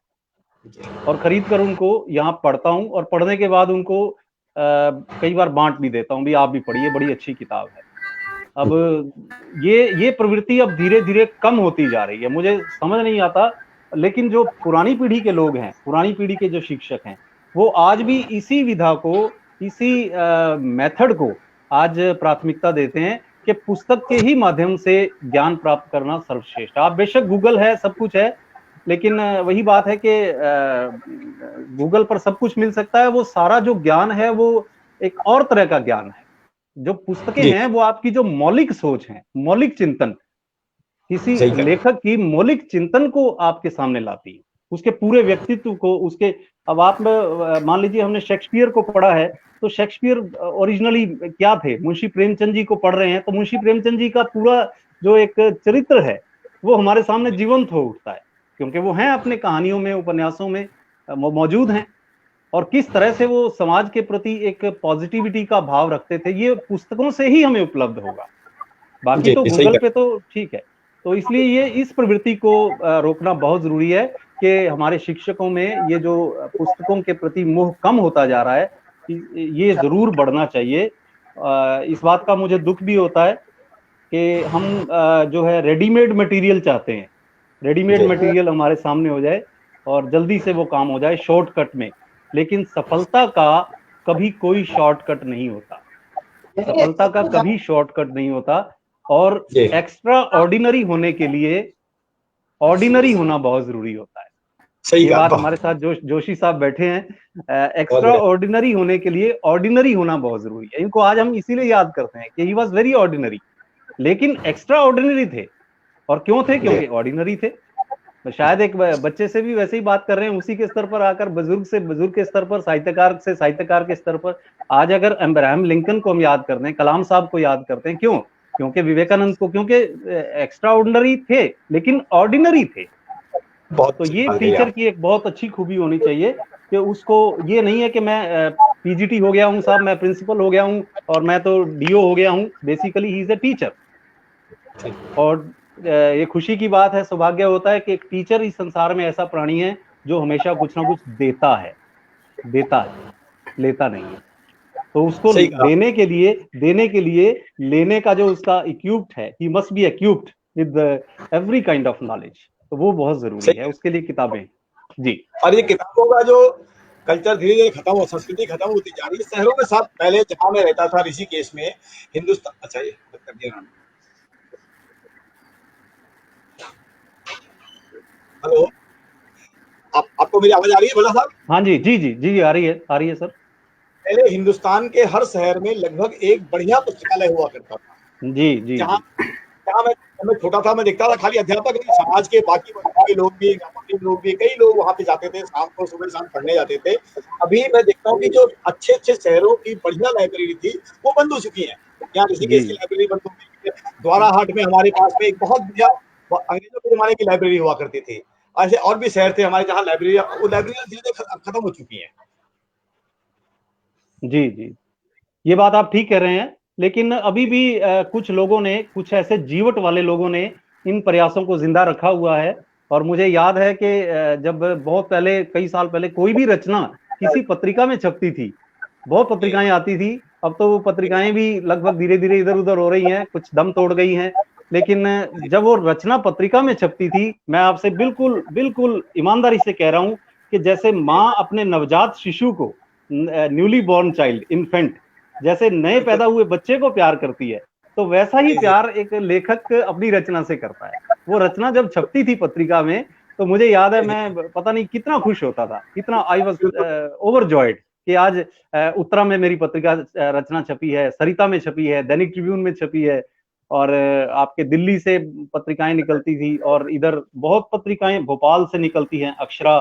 और खरीद कर उनको यहाँ पढ़ता हूँ, और पढ़ने के बाद उनको कई बार बांट भी देता हूँ, भी आप भी पढ़िए, बड़ी अच्छी किताब है। अब ये प्रवृत्ति अब धीरे धीरे कम होती जा रही है, मुझे समझ नहीं आता। लेकिन जो पुरानी पीढ़ी के लोग हैं, पुरानी पीढ़ी के जो शिक्षक हैं, वो आज भी इसी विधा को, इसी मेथड को आज प्राथमिकता देते हैं कि पुस्तक के ही माध्यम से ज्ञान प्राप्त करना सर्वश्रेष्ठ। आप बेशक गूगल है, सब कुछ है, लेकिन वही बात है कि गूगल पर सब कुछ मिल सकता है, वो सारा जो ज्ञान है वो एक और तरह का ज्ञान है। जो पुस्तकें जी हैं वो आपकी जो मौलिक सोच है, मौलिक चिंतन, किसी सही कह रहे लेखक की मौलिक चिंतन को आपके सामने लाती है, उसके पूरे व्यक्तित्व को, उसके। अब आप मान लीजिए हमने शेक्सपियर को पढ़ा है, तो शेक्सपियर ओरिजिनली क्या थे? मुंशी प्रेमचंद जी को पढ़ रहे हैं तो मुंशी प्रेमचंद जी का पूरा जो एक चरित्र है वो हमारे सामने जीवंत हो उठता है, क्योंकि वो हैं अपने कहानियों में, उपन्यासों में मौजूद हैं। और किस तरह से वो समाज के प्रति एक पॉजिटिविटी का भाव रखते थे, ये पुस्तकों से ही हमें उपलब्ध होगा। बाकी तो सही गूगल पे तो ठीक है। तो इसलिए ये इस प्रवृत्ति को रोकना बहुत जरूरी है कि हमारे शिक्षकों में ये जो पुस्तकों के प्रति मोह कम होता जा रहा है, ये जरूर बढ़ना चाहिए। इस बात का मुझे दुख भी होता है कि हम जो है रेडीमेड मटेरियल चाहते हैं, रेडीमेड मटेरियल हमारे सामने हो जाए और जल्दी से वो काम हो जाए शॉर्टकट में। लेकिन सफलता का कभी कोई शॉर्टकट नहीं होता, सफलता का कभी शॉर्टकट नहीं होता। और एक्स्ट्रा ऑर्डिनरी होने के लिए ऑर्डिनरी होना बहुत जरूरी होता है। सही ये बात बात। हमारे साथ जोशी साहब बैठे हैं, एक्स्ट्रा ऑर्डिनरी होने के लिए ऑर्डिनरी होना बहुत जरूरी है। इनको आज हम इसीलिए याद करते हैं कि ही वॉज वेरी ऑर्डिनरी, लेकिन एक्स्ट्रा ऑर्डिनरी थे। और क्यों थे? क्योंकि ऑर्डिनरी थे। तो शायद एक बच्चे से भी वैसे ही बात कर रहे हैं, उसी के स्तर पर आकर बुजुर्ग से बुजुर्ग के स्तर पर, साहित्यकार से साहित्यकार के स्तर पर। आज अगर अब्राहम लिंकन को हम याद करते हैं, कलाम साहब को याद करते हैं, क्यों? क्योंकि विवेकानंद को, क्योंकि एक्स्ट्रा ऑर्डिनरी थे लेकिन ऑर्डिनरी थे। तो ये टीचर की एक बहुत अच्छी खूबी होनी चाहिए कि उसको ये नहीं है कि मैं पीजीटी हो गया हूं साहब, मैं प्रिंसिपल हो गया हूं और मैं तो डीओ हो गया हूं। Basically he is a teacher. और ये खुशी की बात है, सौभाग्य होता है कि एक टीचर इस संसार में ऐसा प्राणी है जो हमेशा कुछ ना कुछ देता है, लेता नहीं है। तो उसको देने के लिए लेने का जो उसका इक्विप्ड है, he must be equipped with every kind of knowledge. तो वो बहुत जरूरी है, उसके लिए किताबें। जी। और ये किताबों का जो कल्चर धीरे धीरे खत्म हो, संस्कृति खत्म होती जा रही है शहरों में। साथ पहले जहां मैं रहता था ऋषिकेश में, हिंदुस्तान, अच्छा ये कर दिया। हेलो, आपको मेरी आवाज आ रही है भोला साहब? हाँ जी, जी आ रही है सर। पहले हिंदुस्तान के हर शहर में लगभग एक बढ़िया पुस्तकालय हुआ करता था। जी। जहाँ मैं छोटा था, मैं देखता था खाली अध्यापक नहीं, समाज के बाकी के लोग भी, लोग भी, कई लोग वहां पे जाते थे, शाम को सुबह शाम पढ़ने जाते थे। अभी मैं देखता हूँ कि जो अच्छे अच्छे शहरों की बढ़िया लाइब्रेरी थी वो बंद हो चुकी है। यहाँ ऋषिकेश की लाइब्रेरी बंद हो गई है। द्वाराहाट में हमारे पास में एक बहुत बढ़िया अंग्रेजों के जमाने की लाइब्रेरी हुआ करती थी। ऐसे और भी शहर थे हमारे जहाँ लाइब्रेरी, वो लाइब्रेरी धीरे धीरे खत्म हो चुकी है। जी, ये बात आप ठीक कह रहे हैं। लेकिन अभी भी कुछ लोगों ने, कुछ ऐसे जीवट वाले लोगों ने इन प्रयासों को जिंदा रखा हुआ है। और मुझे याद है कि जब बहुत पहले, कई साल पहले, कोई भी रचना किसी पत्रिका में छपती थी, बहुत पत्रिकाएं आती थी। अब तो वो पत्रिकाएं भी लगभग धीरे धीरे इधर उधर हो रही हैं, कुछ दम तोड़ गई हैं। लेकिन जब वो रचना पत्रिका में छपती थी, मैं आपसे बिल्कुल ईमानदारी से कह रहा हूं कि जैसे माँ अपने नवजात शिशु को, न्यूली बॉर्न चाइल्ड, इन्फेंट, जैसे नए पैदा हुए बच्चे को प्यार करती है, तो वैसा ही प्यार एक लेखक अपनी रचना से करता है। वो रचना जब छपती थी पत्रिका में, तो मुझे याद है, मैं पता नहीं कितना खुश होता था, कितना आई वॉज ओवरजॉयड कि आज उत्तरा में मेरी पत्रिका रचना छपी है, सरिता में छपी है, दैनिक ट्रिब्यून में छपी है। और आपके दिल्ली से पत्रिकाएं निकलती थी, और इधर बहुत पत्रिकाएं भोपाल से निकलती हैं, अक्षरा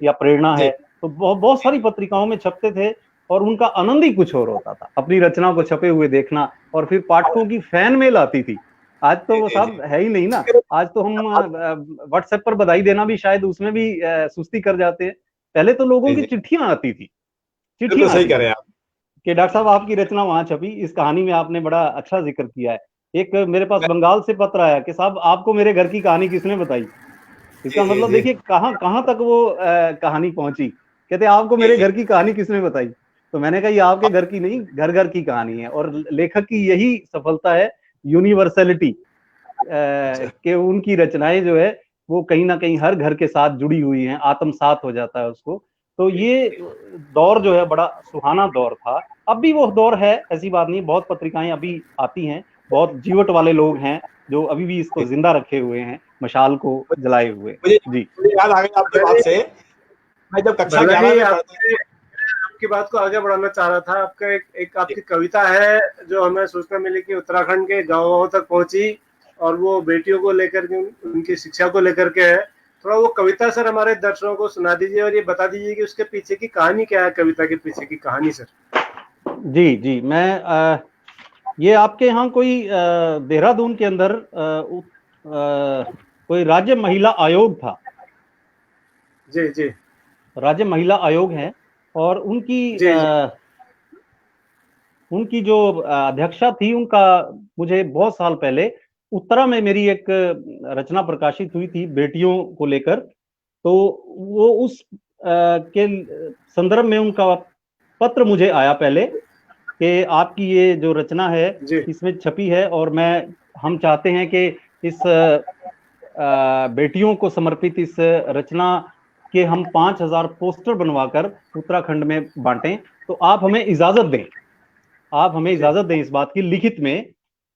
या प्रेरणा है। तो बहुत सारी पत्रिकाओं में छपते थे, और उनका आनंद ही कुछ और होता था, अपनी रचना को छपे हुए देखना। और फिर पाठकों की फैन मेल आती थी। आज तो वो सब है ही नहीं ना। आज तो हम व्हाट्सएप पर बधाई देना भी शायद उसमें भी सुस्ती कर जाते हैं। पहले तो लोगों की चिट्ठियां आती थी, चिट्ठियां सही कह रहे हैं आप कि डॉक्टर साहब आपकी रचना वहां छपी। इस कहानी में आपने बड़ा अच्छा जिक्र किया है। एक मेरे पास बंगाल से पत्र आया कि साहब आपको मेरे घर की कहानी किसने बताई। इसका मतलब देखिए कहां तक वो कहानी पहुंची। कहते आपको मेरे घर की कहानी किसने बताई। तो मैंने कहा ये आपके घर की नहीं, घर घर की कहानी है। और लेखक की यही सफलता है, यूनिवर्सलिटी, कि उनकी रचनाएं जो है वो कहीं ना कहीं हर घर के साथ जुड़ी हुई हैं, आत्मसात हो जाता है उसको। तो ये दौर जो है बड़ा सुहाना दौर था। अब भी वो दौर है, ऐसी बात नहीं। बहुत पत्रिकाएं अभी आती हैं, बहुत जीवट वाले लोग हैं जो अभी भी इसको जिंदा रखे हुए हैं, मशाल को जलाए हुए। मुझे याद आ गया आपकी बात से। मैं जब कक्षा 11 में आपकी बात को आगे बढ़ाना चाह रहा था। आपका एक आपकी कविता है जो हमें सूचना मिली कि उत्तराखंड के गाँव तक पहुंची, और वो बेटियों को लेकर के, उनकी शिक्षा को लेकर के है। थोड़ा वो कविता सर हमारे दर्शकों को सुना दीजिए, और ये बता दीजिए कि उसके पीछे की कहानी क्या है, कविता के पीछे की कहानी सर। जी, मैं ये आपके यहाँ कोई देहरादून के अंदर कोई राज्य महिला आयोग था। जी राज्य महिला आयोग है, और उनकी उनकी जो अध्यक्षा थी, उनका मुझे बहुत साल पहले उत्तरा में मेरी एक रचना प्रकाशित हुई थी बेटियों को लेकर, तो वो उस के संदर्भ में उनका पत्र मुझे आया पहले कि आपकी ये जो रचना है जी इसमें छपी है, और हम चाहते हैं कि इस बेटियों को समर्पित इस रचना के हम 5000 पोस्टर बनवाकर उत्तराखंड में बांटें, तो आप हमें इजाजत दें, आप हमें इजाजत दें इस बात की लिखित में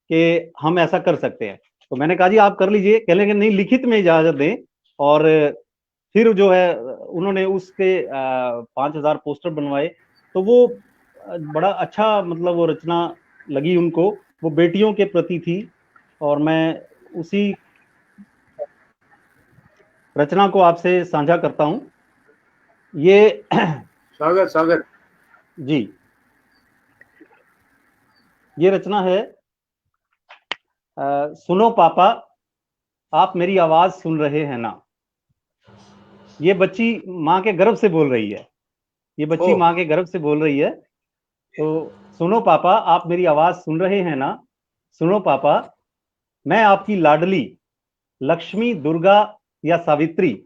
कि हम ऐसा कर सकते हैं। तो मैंने कहा जी आप कर लीजिए। कह लेंगे नहीं, लिखित में इजाजत दें। और फिर जो है उन्होंने उसके 5000 पोस्टर बनवाए, तो वो बड़ा अच्छा, मतलब वो रचना लगी उनको, वो बेटियों के प्रति थी, और मैं उसी रचना को आपसे साझा करता हूं। ये स्वागत स्वागत जी, ये रचना है सुनो पापा आप मेरी आवाज सुन रहे हैं ना। ये बच्ची माँ के गर्भ से बोल रही है, ये बच्ची माँ के गर्भ से बोल रही है। तो सुनो पापा आप मेरी आवाज सुन रहे हैं ना, सुनो पापा मैं आपकी लाडली लक्ष्मी, दुर्गा या सावित्री,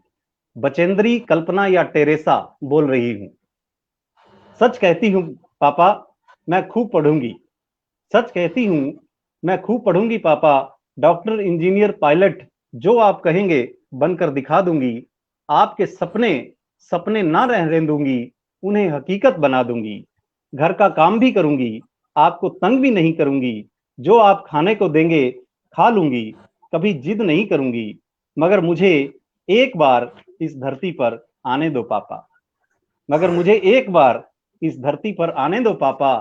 बचेंद्री, कल्पना या टेरेसा बोल रही हूं। सच कहती हूं पापा मैं खूब पढ़ूंगी, सच कहती हूं मैं खूब पढ़ूंगी पापा, डॉक्टर, इंजीनियर, पायलट जो आप कहेंगे बनकर दिखा दूंगी। आपके सपने सपने ना रहने दूंगी, उन्हें हकीकत बना दूंगी। घर का काम भी करूंगी, आपको तंग भी नहीं करूंगी। जो आप खाने को देंगे खा लूंगी, कभी जिद नहीं करूंगी। मगर मुझे एक बार इस धरती पर आने दो पापा, मगर मुझे एक बार इस धरती पर आने दो पापा।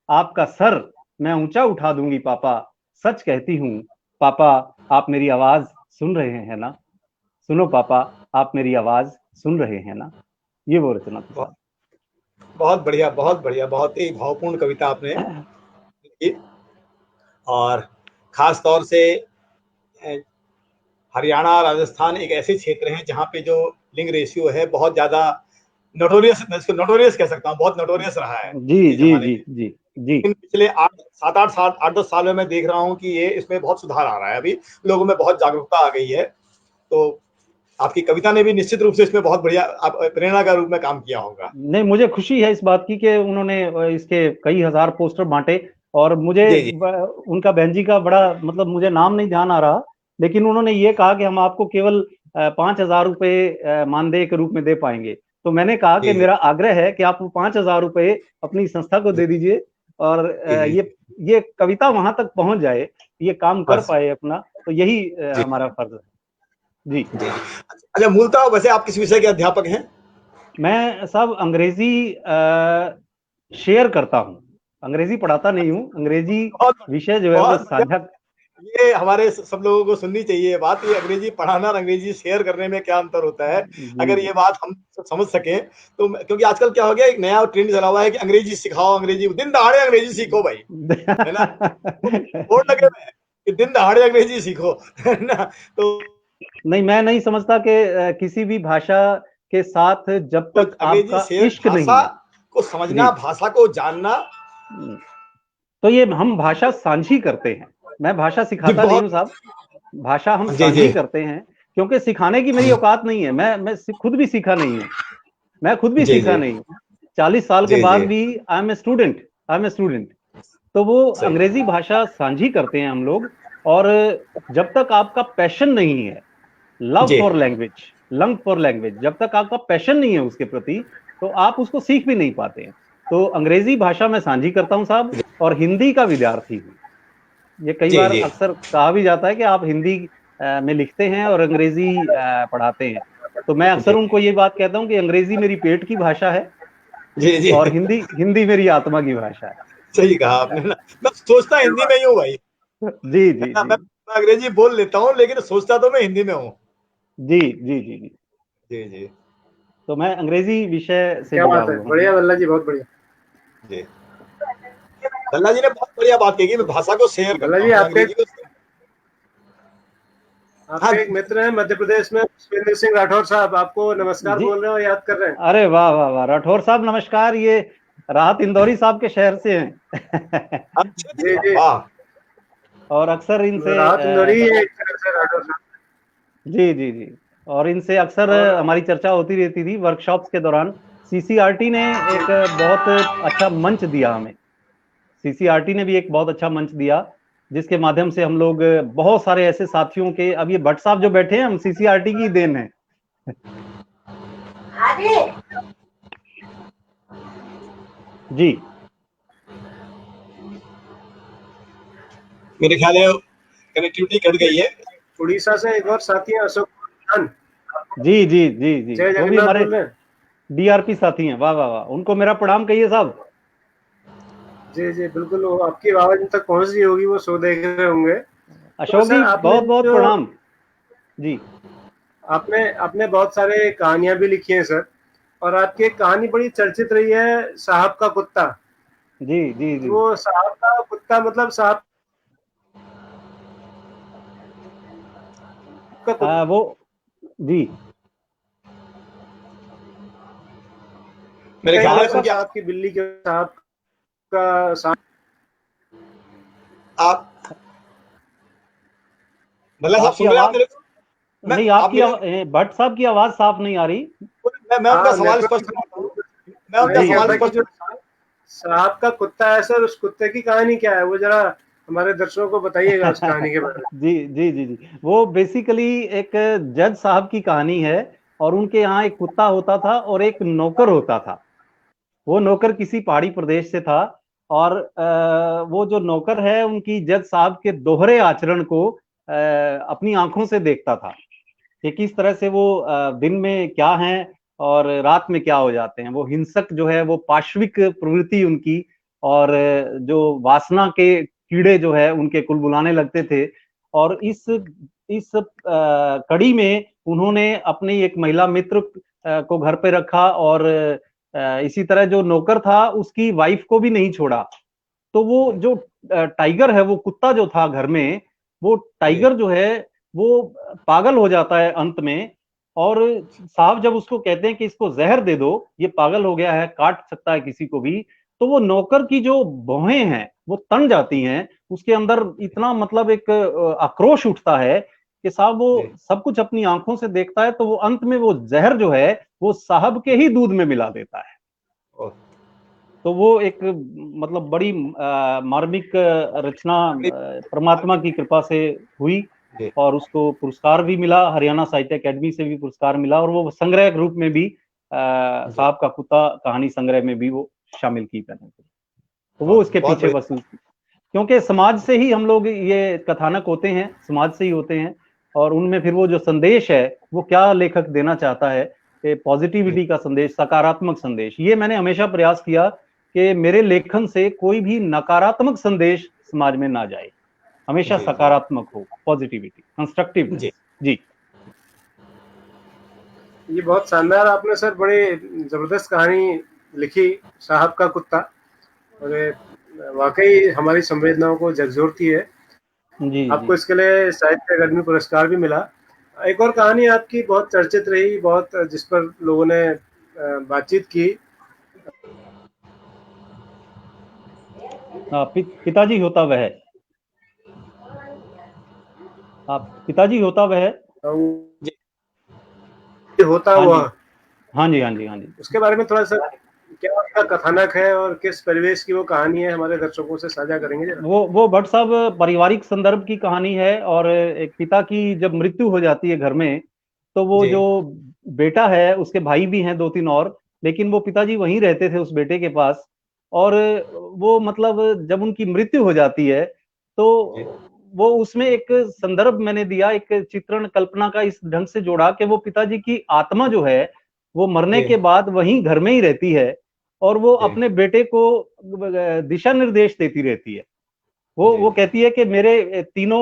आपका सर मैं ऊंचा उठा दूंगी पापा। सच कहती हूँ पापा आप मेरी आवाज सुन रहे हैं ना, सुनो पापा आप मेरी आवाज सुन रहे हैं ना। ये वो रचना थी साहब। बहुत बढ़िया, बहुत बढ़िया, बहुत ही भावपूर्ण कविता आपने लिखी। और खास तौर से हरियाणा, राजस्थान एक ऐसे क्षेत्र हैं जहाँ पे जो लिंग रेशियो है बहुत ज्यादा नोटोरियस, मैं इसको नोटोरियस कह सकता हूँ, बहुत नोटोरियस रहा है जी किसी जी जमाने जी में। जी जी लेकिन पिछले 8-10 साल में मैं देख रहा हूँ कि ये इसमें बहुत सुधार आ रहा है, अभी लोगों में बहुत जागरूकता आ गई है। तो आपकी कविता ने भी निश्चित रूप से इसमें बहुत बढ़िया प्रेरणा का रूप में काम किया होगा। नहीं, मुझे खुशी है इस बात की कि उन्होंने इसके कई हजार पोस्टर बांटे, और मुझे जी जी उनका बहन जी का बड़ा, मतलब मुझे नाम नहीं ध्यान आ रहा, लेकिन उन्होंने ये कहा कि हम आपको केवल 5000 रुपए मानदेय के रूप में दे पाएंगे। तो मैंने कहा कि जी जी मेरा आग्रह है कि आप 5000 रुपए अपनी संस्था को दे दीजिए, और जी जी ये कविता वहां तक पहुंच जाए, ये काम कर बस पाए अपना, तो यही जी हमारा फर्ज है जी। जी। अच्छा, मूलतः वैसे आप किस विषय के अध्यापक हैं? मैं सब अंग्रेजी शेयर करता हूँ, अंग्रेजी पढ़ाता नहीं हूँ, अंग्रेजी बहुत विषय जो है वो बहुत बढ़िया। साझा। ये हमारे सब लोगों को सुननी चाहिए ये बात, ये अंग्रेजी पढ़ाना और अंग्रेजी शेयर करने में क्या अंतर होता है। जी अगर जी ये बात हम समझ सकें तो, क्योंकि आजकल क्या हो गया, एक नया ट्रेंड चला हुआ है कि अंग्रेजी सिखाओ, अंग्रेजी दिन दहाड़े अंग्रेजी सीखो भाई, है ना। बोर्ड लगे हुए हैं कि दिन दहाड़े अंग्रेजी सीखो, है ना। तो नहीं, मैं नहीं समझता कि किसी भी भाषा के साथ जब तक अंग्रेजी आपका शेयर, इश्क नहीं भाषा है। को जी, समझना, भाषा को जानना। तो ये हम भाषा साझी करते हैं, मैं भाषा जी सिखाता नहीं बहुत। हूँ साहब, भाषा हम जी जी साझी करते हैं, क्योंकि सिखाने की मेरी औकात नहीं है, मैं खुद भी सीखा नहीं हूँ, मैं खुद भी जी सीखा जी नहीं हूँ। 40 साल के जी बाद जी भी I am a student, I am a student. तो वो सही। अंग्रेजी भाषा साझी करते हैं हम लोग। और जब तक आपका पैशन नहीं है, लव जी for language, love for language, जब तक आपका पैशन नहीं है उसके प्रति, तो आप उसको सीख भी नहीं पाते हैं। तो अंग्रेजी भाषा में साझी करता हूं साहब, और हिंदी का विद्यार्थी हूँ। ये कई जी बार जी अक्सर कहा भी जाता है कि आप हिंदी में लिखते हैं और अंग्रेजी पढ़ाते हैं। तो मैं अक्सर जी उनको ये बात कहता हूँ कि अंग्रेजी मेरी पेट की भाषा है, जी जी और हिंदी हिंदी मेरी आत्मा की भाषा है। सही कहा आपने ना। मैं सोचता हिंदी में ही हूँ भाई, जी है जी ना। जी मैं अंग्रेजी बोल लेता हूँ लेकिन सोचता तो मैं हिंदी में हूँ। जी जी जी जी। जी जी तो मैं अंग्रेजी विषय से क्या जुड़ा बात है, हुआ हूँ। बढ़िया बल्ला जी, बहुत बढ़िया। जी। लल्ला जी ने बहुत बढ़िया बात कही कि मैं भाषा को शेयर बल्ला करता जी हूँ, मैं आपके अंग्रेजी को। हाँ आपके एक मित्र हैं मध्य प्रदेश में, पुष्पेंद्र सिंह राठौर साहब, आपको नमस्कार जी, बोल रहे हो, याद कर रहे हैं। अरे वाह वाह वाह, राठौर साहब नमस्कार। ये राहत इंदौरी साहब के शहर से हैं। अच्छा जी जी, वाह। और अक्सर इनसे राहत इंदौरी है एक तरह से राठौर साहब। जी जी जी, और इनसे अक्सर और हमारी चर्चा होती रहती थी वर्कशॉप्स के दौरान। सीसीआरटी ने एक बहुत अच्छा मंच दिया हमें, सीसीआरटी ने भी एक बहुत अच्छा मंच दिया, जिसके माध्यम से हम लोग बहुत सारे ऐसे साथियों के, अब ये भट्ट साहब जो बैठे हैं, हम सीसीआरटी की देन है। जी, मेरे ख्याल है कनेक्टिविटी कट गई है। उड़ीसा से एक और साथी हैं अशोक खान। जी जी जी जी, जय वो भी जगन्नाथ हमारे बोल रहे हैं। डीआरपी साथी हैं। वाह वाह वाह, उनको मेरा प्रणाम कहिए साहब। जी जी बिल्कुल, वो आपकी आवाज इन तक पहुंच रही होगी, वो शो देख रहे होंगे। तो अशोक सर जी आपने बहुत बहुत जो प्रणाम। जी आपने आपने बहुत सारे कहानियां भी लिखी हैं सर, और आपकी एक कहानी बड़ी चर्चित रही है, साहब का कुत्ता। जी जी जी। वो साहब का कुत्ता मतलब साहब का कुत्ता वो जी, मेरे ख्याल है कैसा उनकी साहब की बिल्ली के साहब का साहब। आप भल्ला साहब आपकी सुन रहे हैं आप आवाज मेरे को? मैं नहीं, आप आपकी मेरे भट्ट साहब की आवाज साफ नहीं आ रही। मैं उनका हाँ सवाल नेटवर्क, स्पष्ट करता हूँ। मैं उनका मैं जी कह सवाल रहा कि स्पष्ट जो साहब का कुत्ता है सर, उस कुत्ते की कहानी क्या है, वो जरा हमारे दर्शकों को बताइएगा उस कहानी के बारे में। जी जी जी जी, वो बेसिकली एक जज साहब की कहानी है, और उनके यहाँ एक कुत्ता होता था और एक नौकर होता था। वो नौकर किसी पहाड़ी प्रदेश से था, और वो जो नौकर है उनकी जज साहब के दोहरे आचरण को अपनी आंखों से देखता था कि किस तरह से वो दिन में क्या हैं और रात में क्या हो जाते हैं। वो हिंसक जो है, वो पाश्विक प्रवृत्ति उनकी, और जो वासना के कीड़े जो है उनके कुलबुलाने लगते थे। और इस कड़ी में उन्होंने अपनी एक महिला मित्र को घर पे रखा, और इसी तरह जो नौकर था उसकी वाइफ को भी नहीं छोड़ा। तो वो जो टाइगर है, वो कुत्ता जो था घर में, वो टाइगर जो है वो पागल हो जाता है अंत में। और साहब जब उसको कहते हैं कि इसको जहर दे दो, ये पागल हो गया है, काट सकता है किसी को भी, तो वो नौकर की जो भौहें हैं वो तन जाती हैं। उसके अंदर इतना मतलब एक आक्रोश उठता है कि साहब वो सब कुछ अपनी आंखों से देखता है, तो वो अंत में वो जहर जो है वो साहब के ही दूध में मिला देता है। तो वो एक मतलब बड़ी मार्मिक रचना परमात्मा की कृपा से हुई, और उसको पुरस्कार भी मिला, हरियाणा साहित्य अकेडमी से भी पुरस्कार मिला, और वो संग्रह के रूप में भी साहब का कुत्ता कहानी संग्रह में भी वो शामिल की मैंने। तो वो उसके बहुत पीछे बढ़िया। वसूल थी, क्योंकि समाज से ही हम लोग ये कथानक होते हैं, समाज से ही होते हैं, और उनमें फिर वो जो संदेश है वो क्या लेखक देना चाहता है, पॉजिटिविटी का संदेश, सकारात्मक संदेश। ये मैंने हमेशा प्रयास किया कि मेरे लेखन से कोई भी नकारात्मक संदेश समाज में ना जाए, हमेशा सकारात्मक हो, पॉजिटिविटी, कंस्ट्रक्टिवनेस। जी, ये बहुत शानदार आपने सर बड़े जबरदस्त कहानी लिखी, साहब का कुत्ता, और ये वाकई हमारी संवेदनाओं को झकझोरती है। जी आपको जी। इसके लिए साहित्य अकादमी पुरस्कार भी मिला। एक और कहानी आपकी बहुत चर्चित रही, बहुत जिस पर लोगों ने बातचीत की। पिताजी होता वह, पिताजी होता वह। होता हाँ जी, वह, हाँ जी, हाँ जी, हाँ जी। उसके बारे में थोड़ा सा क्या उसका कथानक है और किस परिवेश की वो कहानी है, हमारे दर्शकों से साझा करेंगे जरा? वो भट्ट साहब पारिवारिक संदर्भ की कहानी है, और एक पिता की जब मृत्यु हो जाती है घर में, तो वो जो बेटा है, उसके भाई भी हैं 2-3 और, लेकिन वो पिताजी वहीं रहते थे उस बेटे के पास। और वो मतलब जब उनकी मृत्यु हो जाती है, तो वो उसमें एक संदर्भ मैंने दिया, एक चित्रण कल्पना का इस ढंग से जोड़ा कि वो पिताजी की आत्मा जो है वो मरने के बाद वहीं घर में ही रहती है, और वो अपने बेटे को दिशा निर्देश देती रहती है। वो कहती है कि मेरे तीनों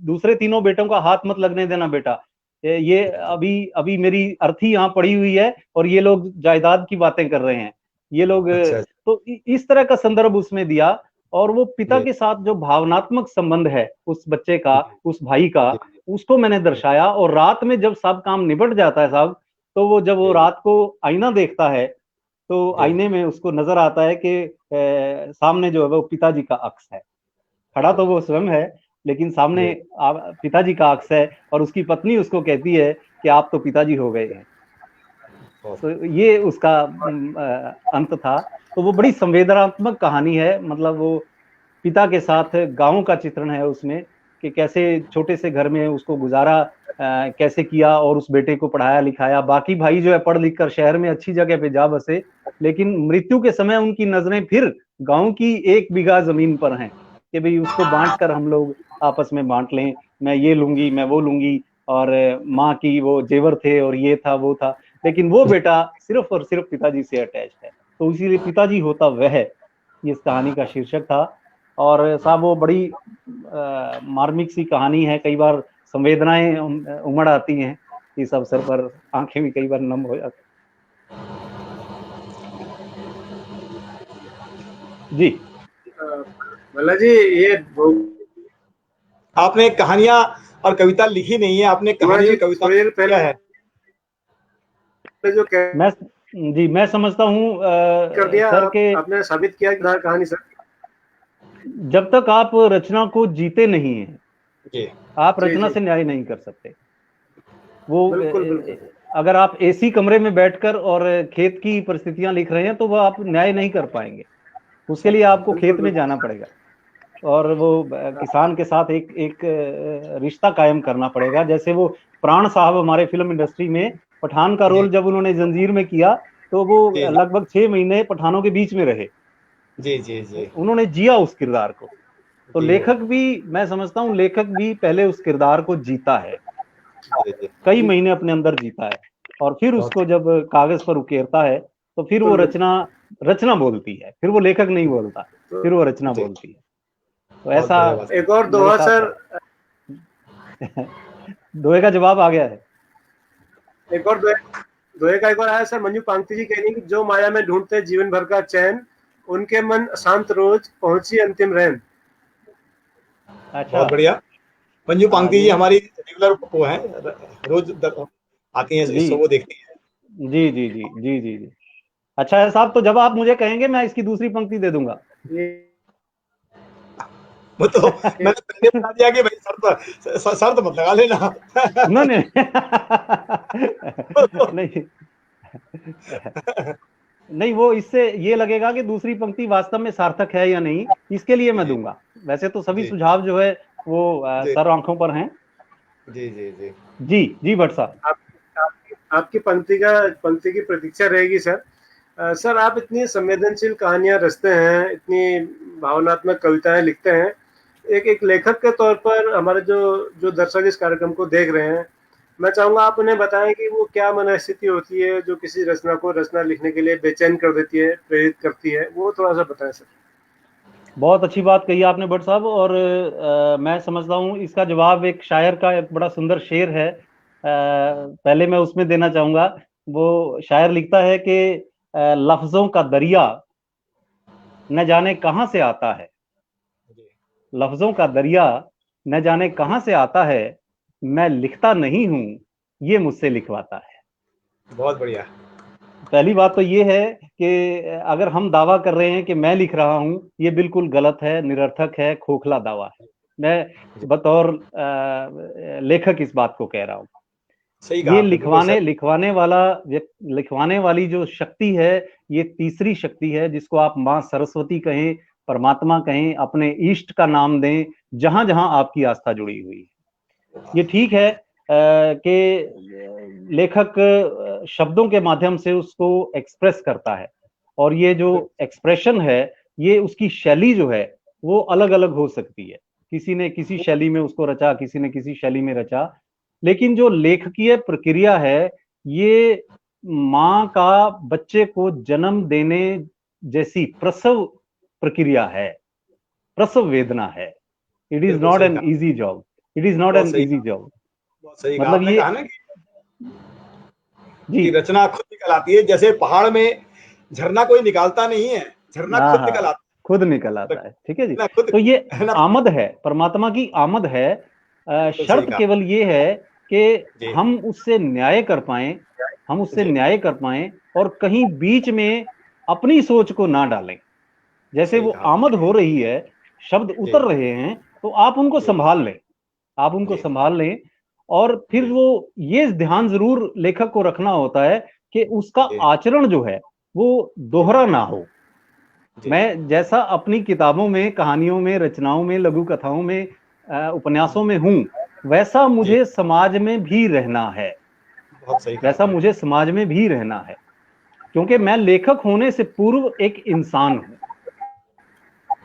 दूसरे तीनों बेटों का हाथ मत लगने देना बेटा, ये अभी अभी मेरी अर्थी यहाँ पड़ी हुई है, और ये लोग जायदाद की बातें कर रहे हैं, ये लोग। तो इस तरह का संदर्भ उसमें दिया, और वो पिता के साथ जो भावनात्मक संबंध है उस बच्चे का, उस भाई का, उसको मैंने दर्शाया। और रात में जब सब काम निपट जाता है साहब, तो वो जब वो रात को आईना देखता है, तो आईने में उसको नजर आता है कि सामने जो है वो पिताजी का अक्स है, खड़ा तो वो स्वयं है लेकिन सामने पिताजी का अक्स है, और उसकी पत्नी उसको कहती है कि आप तो पिताजी हो गए हैं। तो ये उसका अंत था। तो वो बड़ी संवेदनात्मक कहानी है, मतलब वो पिता के साथ गांव का चित्रण है उसमें, कि कैसे छोटे से घर में उसको गुजारा कैसे किया और उस बेटे को पढ़ाया लिखाया। बाकी भाई जो है पढ़ लिख कर शहर में अच्छी जगह पे जा बसे, लेकिन मृत्यु के समय उनकी नजरें फिर गांव की 1 बीघा जमीन पर हैं कि भाई उसको बांट कर हम लोग आपस में बांट लें, मैं ये लूंगी मैं वो लूंगी, और माँ की वो जेवर थे और ये था वो था, लेकिन वो बेटा सिर्फ और सिर्फ पिताजी से अटैच है। तो इसीलिए पिताजी होता वह, ये इस कहानी का शीर्षक था। और साहब वो बड़ी मार्मिक सी कहानी है, कई बार संवेदनाएं उमड़ आती हैं इस अवसर पर, आंखें भी कई बार नम हो जाती। जी भला जी, ये आपने कहानियां और कविता लिखी नहीं है, आपने कहानी और कविता पहले है जो मैं समझता हूँ कर दिया सर के आपने साबित किया कहानी सर, जब तक आप रचना को जीते नहीं है जी, आप रचना से न्याय नहीं कर सकते। वो बिल्कुल। अगर आप एसी कमरे में बैठकर और खेत की परिस्थितियां लिख रहे हैं तो वह आप न्याय नहीं कर पाएंगे, उसके लिए आपको खेत में जाना पड़ेगा और वो किसान के साथ एक रिश्ता कायम करना पड़ेगा। जैसे वो प्राण साहब हमारे फिल्म इंडस्ट्री में पठान का रोल जब उन्होंने जंजीर में किया तो वो लगभग 6 महीने पठानों के बीच में रहे। जी उन्होंने जिया उस किरदार को। तो लेखक भी, मैं समझता हूँ लेखक भी पहले उस किरदार को जीता है, कई महीने अपने अंदर जीता है, और फिर उसको जब कागज पर उकेरता है तो फिर वो रचना बोलती है, फिर वो लेखक नहीं बोलता, फिर वो रचना बोलती है। तो ऐसा एक और दोहा सर, दोहे का जवाब आ गया है। एक और दोहे का एक और आया सर, मंजू पांगती जी कह रही कि जो माया में ढूंढते जीवन भर का चैन, उनके मन अशांत रोज पहुंची अंतिम रैन। अच्छा, बहुत बढ़िया। मंजू पांगती जी हमारी रेगुलर वो है, रोज आती हैं इस शो को देखती हैं। जी। अच्छा है साहब, तो जब आप मुझे कहेंगे मैं इसकी दूसरी पंक्ति दे दूंगा। वो तो मैंने पहले बता दिया कि भाई शर्त मत लगा लेना। नहीं नहीं, वो इससे ये लगेगा कि दूसरी पंक्ति वास्तव में सार्थक है या नहीं, इसके लिए मैं दूंगा। वैसे तो सभी सुझाव जो है वो सर आंखों पर हैं। जी भट्ट साहब, आपकी पंक्ति की प्रतीक्षा रहेगी सर। सर आप इतनी संवेदनशील कहानियां रचते हैं, इतनी भावनात्मक कविताएं लिखते हैं, एक लेखक के तौर पर हमारे जो दर्शक इस कार्यक्रम को देख रहे हैं, मैं चाहूंगा आप उन्हें बताएं कि वो क्या मनस्थिति होती है जो किसी रचना लिखने के लिए बेचैन कर देती है, प्रेरित करती है, वो थोड़ा सा बताएं सर। बहुत अच्छी बात कही आपने भट्ट साहब, और मैं समझता हूँ इसका जवाब एक शायर का एक बड़ा सुंदर शेर है। पहले मैं उसमें देना चाहूंगा। वो शायर लिखता है कि लफ्जों का दरिया न जाने कहां से आता है, लफ्जों का दरिया न जाने कहां से आता है, मैं लिखता नहीं हूं ये मुझसे लिखवाता है। बहुत बढ़िया। पहली बात तो ये है कि अगर हम दावा कर रहे हैं कि मैं लिख रहा हूं, ये बिल्कुल गलत है, निरर्थक है, खोखला दावा है। मैं बतौर लेखक इस बात को कह रहा हूं। ये लिखवाने वाली जो शक्ति है, ये तीसरी शक्ति है, जिसको आप मां सरस्वती कहें, परमात्मा कहें, अपने इष्ट का नाम दें, जहां जहां आपकी आस्था जुड़ी हुई है। ये ठीक है कि लेखक शब्दों के माध्यम से उसको एक्सप्रेस करता है, और ये जो एक्सप्रेशन है, ये उसकी शैली जो है वो अलग अलग हो सकती है। किसी ने किसी शैली में उसको रचा, किसी ने किसी शैली में रचा, लेकिन जो लेखकीय प्रक्रिया है, ये माँ का बच्चे को जन्म देने जैसी प्रसव प्रक्रिया है, प्रसव वेदना है। It is not an easy job, it is not an easy job. मतलब ये कहा ना कि रचना खुद निकल आती है, जैसे पहाड़ में झरना कोई निकालता नहीं है, झरना खुद निकल आता है, खुद निकल आता है। ठीक है जी, तो ये आमद है, परमात्मा की आमद है। शर्त केवल ये है कि हम उससे न्याय कर पाए, हम उससे न्याय कर पाए, और कहीं बीच में अपनी सोच को ना डालें। जैसे वो आमद हो रही है, शब्द उतर रहे हैं, तो आप उनको संभाल लें, आप उनको संभाल लें। और फिर वो ये ध्यान जरूर लेखक को रखना होता है कि उसका आचरण जो है वो दोहरा ना हो। मैं जैसा अपनी किताबों में, कहानियों में, रचनाओं में, लघु कथाओं में, उपन्यासों में हूं, वैसा मुझे समाज में भी रहना है, वैसा मुझे समाज में भी रहना है, क्योंकि मैं लेखक होने से पूर्व एक इंसान हूं।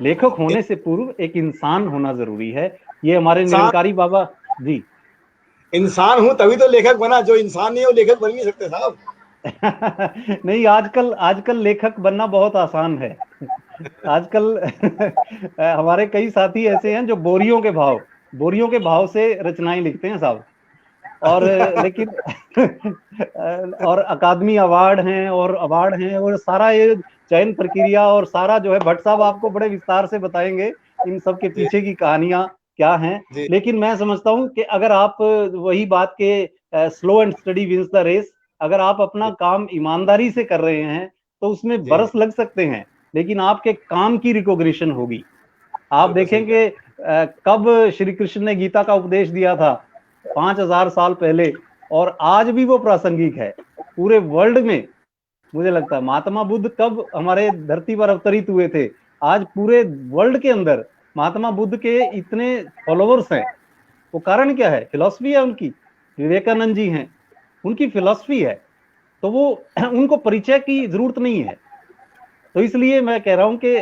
लेखक होने से पूर्व एक इंसान होना जरूरी है। ये हमारे निरंकारी बाबा जी। इंसान हूं तभी तो लेखक बना, जो इंसान नहीं है वो लेखक बन नहीं सकते साहब। नहीं, आजकल लेखक बनना बहुत आसान है। आजकल हमारे कई साथी ऐसे हैं जो बोरियों के भाव से रचनाएं लिखते हैं साहब। और लेकिन और अकादमी अवार्ड हैं और सारा ये चयन प्रक्रिया और सारा जो है, भट्ट साहब आपको बड़े विस्तार से बताएंगे इन सब के पीछे की कहानियां क्या हैं। लेकिन मैं समझता हूं कि अगर आप वही बात के slow and steady wins the race, अगर आप अपना काम ईमानदारी से कर रहे हैं तो उसमें बरस लग सकते हैं, लेकिन आपके काम की रिकॉग्निशन होगी। आप देखेंगे कब श्री कृष्ण ने गीता का उपदेश दिया था, 5000 साल पहले, और आज भी वो प्रासंगिक है पूरे वर्ल्ड में। मुझे लगता है महात्मा बुद्ध कब हमारे धरती पर अवतरित हुए थे, आज पूरे वर्ल्ड के अंदर महात्मा बुद्ध के इतने फॉलोवर्स हैं। वो कारण क्या है? फिलॉसफी है उनकी। विवेकानंद जी हैं, उनकी फिलॉसफी है, तो वो उनको परिचय की जरूरत नहीं है। तो इसलिए मैं कह रहा हूं कि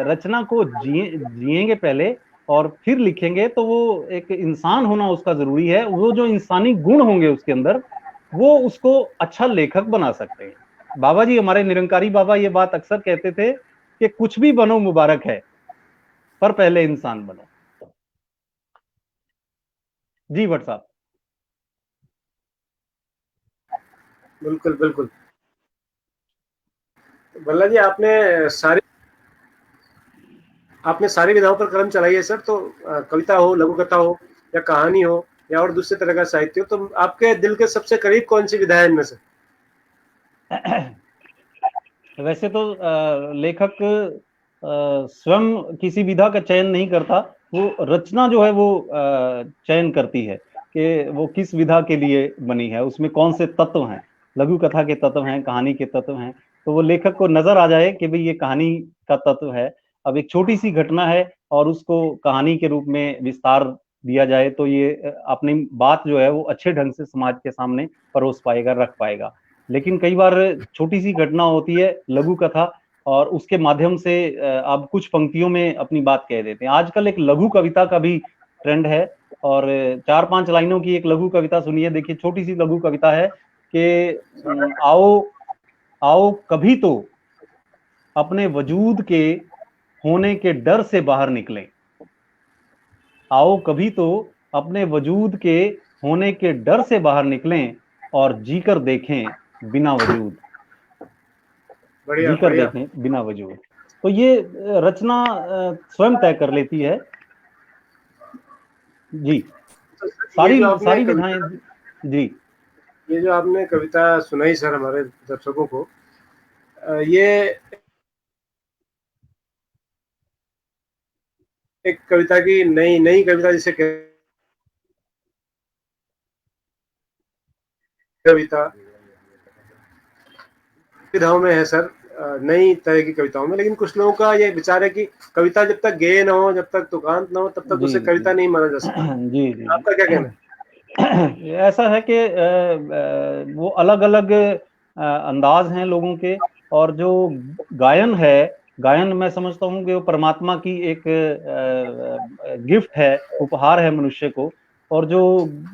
रचना को जिएंगे पहले और फिर लिखेंगे, तो वो एक इंसान होना उसका जरूरी है। वो जो इंसानी गुण होंगे उसके अंदर, वो उसको अच्छा लेखक बना सकते हैं। बाबा जी, हमारे निरंकारी बाबा ये बात अक्सर कहते थे कि कुछ भी बनो मुबारक है, पर पहले इंसान बनो। जी भट्ट साहब। बिल्कुल बिल्कुल। भल्ला जी, आपने सारी विधाओं पर कलम चलाई है सर। तो कविता हो, लघु कथा हो, या कहानी हो, या और दूसरे तरह का साहित्य हो, तो आपके दिल के सबसे करीब कौन सी विधा है इनमें से? वैसे तो लेखक स्वयं किसी विधा का चयन नहीं करता, वो रचना जो है वो चयन करती है कि वो किस विधा के लिए बनी है, उसमें कौन से तत्व हैं, लघु कथा के तत्व हैं, कहानी के तत्व हैं। तो वो लेखक को नजर आ जाए कि भाई ये कहानी का तत्व है, अब एक छोटी सी घटना है और उसको कहानी के रूप में विस्तार दिया जाए, तो ये अपनी बात जो है वो अच्छे ढंग से समाज के सामने परोस पाएगा, रख पाएगा। लेकिन कई बार छोटी सी घटना होती है, लघु कथा, और उसके माध्यम से आप कुछ पंक्तियों में अपनी बात कह देते हैं। आजकल एक लघु कविता का भी ट्रेंड है, और 4-5 लाइनों की एक लघु कविता सुनिए। देखिए, छोटी सी लघु कविता है कि आओ आओ कभी तो अपने वजूद के होने के डर से बाहर निकलें। आओ कभी तो अपने वजूद के होने के डर से बाहर निकलें और जीकर देखें बिना वजूद। जीकर देखें बिना वजूद। तो ये रचना स्वयं तय कर लेती है जी। सारी विधाएं जी। ये जो आपने कविता सुनाई सर हमारे दर्शकों को, ये एक कविता की नई कविता जिसे कविता विधाओं में है सर, नई तरह की कविताओं में। लेकिन कुछ लोगों का ये विचार है कि कविता जब तक गेय ना हो, जब तक तुकांत ना हो, तब तक उसे कविता नहीं माना जा सकता। जी जी। आपका क्या कहना है? ऐसा है कि वो अलग अलग अंदाज हैं लोगों के, और जो गायन मैं समझता हूँ कि वो परमात्मा की एक गिफ्ट है, उपहार है मनुष्य को। और जो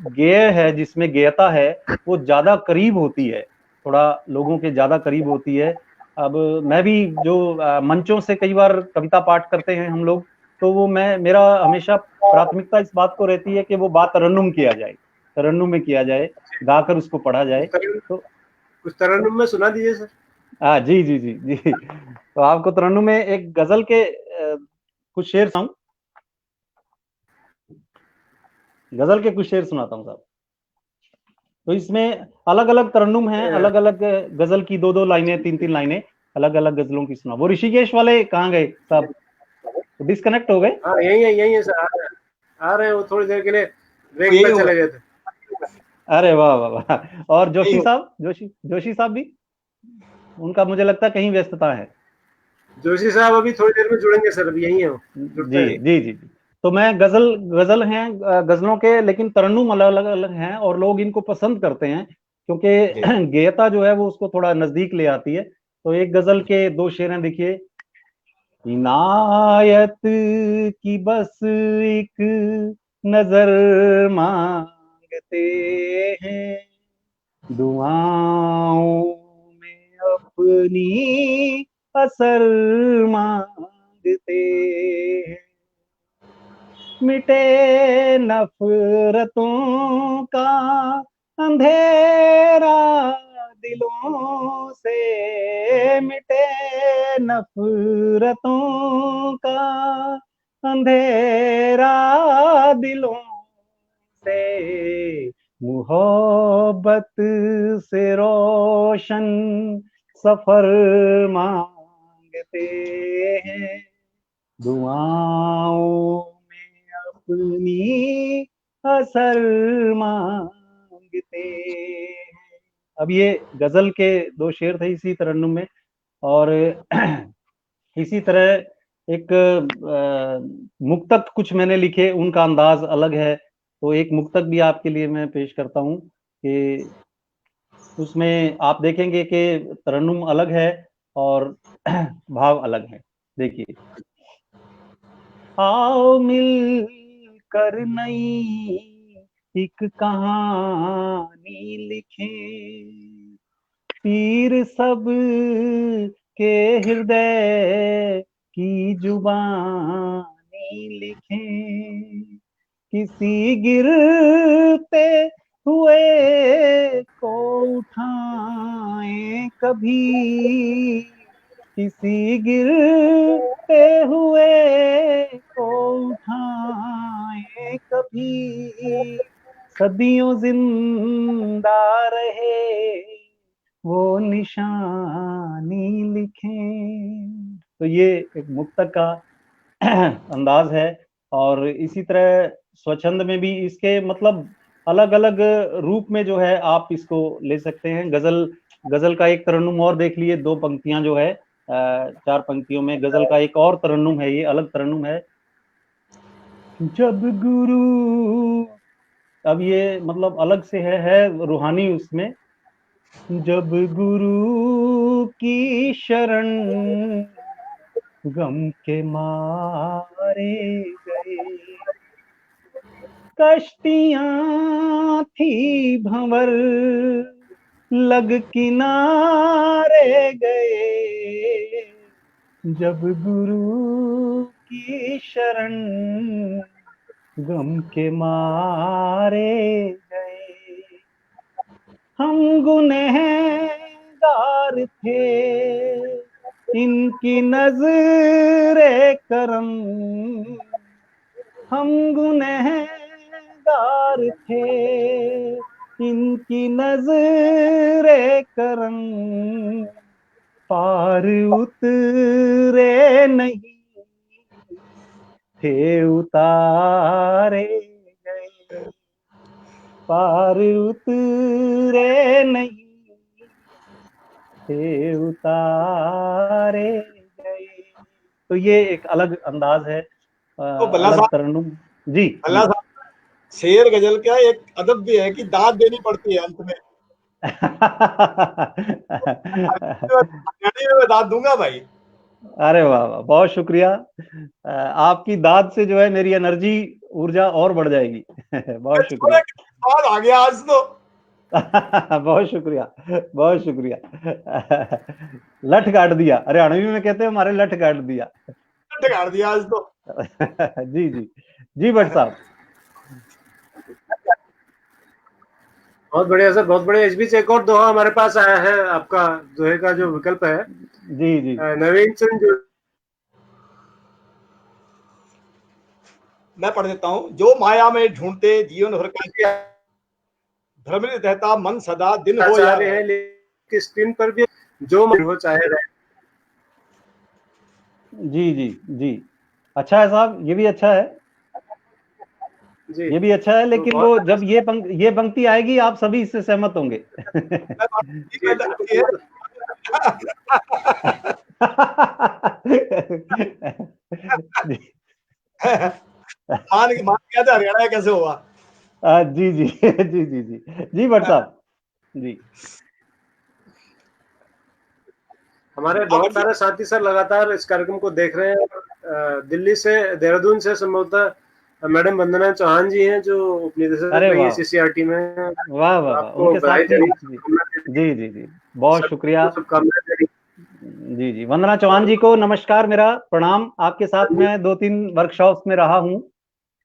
गेय है, जिसमें गेयता है, वो ज्यादा करीब होती है, थोड़ा लोगों के ज्यादा करीब होती है। अब मैं भी जो मंचों से कई बार कविता पाठ करते हैं हम लोग, तो वो मेरा हमेशा प्राथमिकता इस बात को रहती है कि वो बात तरन्नुम किया जाए, तरन्नुम में किया जाए, गाकर उसको पढ़ा जाए। तो कुछ तरन्नुम में सुना दीजिए सर। हाँ जी जी जी जी। तो आपको तरन्नुम में एक गजल के कुछ शेर सुनाऊं, गजल के कुछ शेर सुनाता हूँ साहब। तो इसमें अलग अलग तरन्नुम हैं, अलग अलग गजल की 2-2 लाइनें, 3-3 लाइनें। अलग अलग गजलों की सुना। वो ऋषिकेश वाले कहाँ गए सब, डिस्कनेक्ट हो गए? हाँ यही है सर, आ रहे हैं, वो थोड़ी देर के लिए ब्रेक यही पे होगा, चले गए थे। अरे वाह वाह वाह। और यही जोशी होगा। साहब, जोशी साहब भी, उनका मुझे लगता है कहीं व्यस्तता है। जोशी साहब अभी थोड़ी देर में जुड़ेंगे सर, अभी यही है, जुड़ते जी हैं। जी जी जी। तो मैं गजल हैं, गजलों के लेकिन तरन्नुम अलग अलग अलग हैं, और लोग इनको पसंद करते हैं जी क्योंकि गेयता जो है वो उसको थोड़ा नजदीक ले आती है। तो एक गजल के दो शेर हैं, देखिए। इनायत की बस एक नजर मांगते हैं, दुआओं में अपनी असर मांगते हैं, मिटे नफरतों का अंधेरा दिलों से, मिटे नफरतों का अंधेरा दिलों से, मोहब्बत से रोशन सफर मांगते हैं, दुआओं में अपनी असर मांगते हैं। अब ये गजल के दो शेर थे इसी तरन्नुम में। और इसी तरह एक मुक्तक कुछ मैंने लिखे, उनका अंदाज अलग है। तो एक मुक्तक भी आपके लिए मैं पेश करता हूँ कि उसमें आप देखेंगे कि तरन्नुम अलग है और भाव अलग है। देखिए, आओ मिल कर नई एक कहानी लिखें, पीर सब के हृदय की जुबानी लिखें, किसी गिरते हुए को उठाएं कभी, किसी गिरते हुए को उठाएं कभी, सदियों जिंदा रहे वो निशानी लिखें। तो ये एक मुक्तक का अंदाज है। और इसी तरह स्वच्छंद में भी इसके मतलब अलग अलग रूप में जो है आप इसको ले सकते हैं। गजल का एक तरन्नुम और देख लिए, दो पंक्तियां जो है, चार पंक्तियों में गजल का एक और तरन्नुम है, ये अलग तरन्नुम है। जब गुरु, अब ये मतलब अलग से है रूहानी उसमें। जब गुरु की शरण गम के मारे गए, कश्तियां थी भंवर लग किनारे गए, जब गुरु की शरण गम के मारे गए, हम गुनहगार थे इनकी नजरे करम, हम गुनहगार थे इनकी नजरे करम, पार उतरे नहीं थे उतारे गए, पार उतरे नहीं थे उतारे गए। तो ये एक अलग अंदाज है, तो बल्ला अलग साहब, तरन्नुम। जी बल्ला जी। साहब, शेर गजल का एक अदब भी है कि दाद देनी पड़ती है अंत में। हरियाणवी में मैं दाद दूंगा भाई। अरे वाह वाह, बहुत शुक्रिया। आपकी दाद से जो है मेरी एनर्जी, ऊर्जा और बढ़ जाएगी। बहुत शुक्रिया। थोड़े बाद आ गया आज तो। बहुत शुक्रिया, बहुत शुक्रिया। लठ काट दिया, हरियाणवी में कहते हैं हमारे, लठ काट दिया। ठिकाड़ दिया आज तो। जी जी जी भट्ट साहब। बहुत बढ़िया सर, बहुत बढ़िया। इस बीच एक और दोहा हमारे पास आया है, आपका दोहे का जो विकल्प है। जी जी नवीन चंद जो, मैं पढ़ देता हूँ। जो माया में ढूंढते जीवन भर का भ्रमित रहता मन सदा, दिन हो या आचार्य है, लेकिन स्क्रीन पर भी जो मन हो चाहे रहे। जी जी जी, अच्छा है साहब, ये भी अच्छा है, जी। ये भी अच्छा है, तो लेकिन बहुत वो अच्छा जब ये पंक्ति आएगी आप सभी इससे सहमत होंगे। जी, बिल्कुल। मान मान गया था हरियाणा कैसे हुआ। जी जी जी जी जी जी भट्ट साहब जी। हमारे आप बहुत सारे साथी सर लगातार इस कार्यक्रम को देख रहे हैं। दिल्ली से, देहरादून से संभवतः मैडम वंदना चौहान जी हैं जो उपनिदेशक अरे रही है वाह सीसीआरटी में। वाह वाह वाह, आपको उनके साथ बधाई भी देनी, जी शुभकामनाएं देनी, जी जी जी, बहुत शुक्रिया। सबको शुभकामनाएं देनी। जी जी, वंदना चौहान जी को नमस्कार, मेरा प्रणाम। आपके साथ मैं 2-3 वर्कशॉप्स में रहा हूँ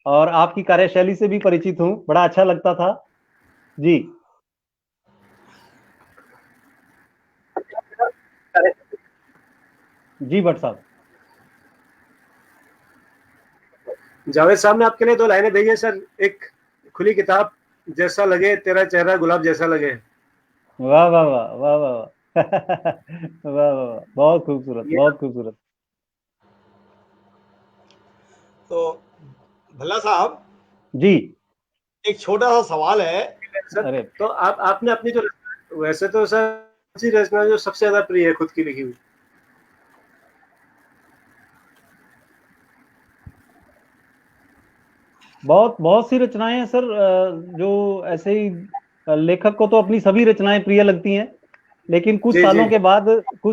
और आपकी कार्यशैली से भी परिचित हूँ, बड़ा अच्छा लगता था जी। जी भट्ट साहब। जावेद साहब ने आपके लिए 2 लाइनें भेजी है सर। एक खुली किताब जैसा लगे तेरा चेहरा गुलाब जैसा लगे। वाह वाह वाह वाह वाह वाह वाह वाह वाह, बहुत खूबसूरत, ये बहुत खूबसूरत। तो भल्ला साहब, जी। एक छोटा सा सवाल है। सर, अरे तो आपने अपनी जो, वैसे तो सर कौन सी रचना जो सबसे ज्यादा प्रिय है खुद की लिखी हुई? बहुत बहुत सी रचनाएं हैं सर, जो ऐसे ही लेखक को तो अपनी सभी रचनाएं प्रिय लगती हैं, लेकिन जी जी। कुछ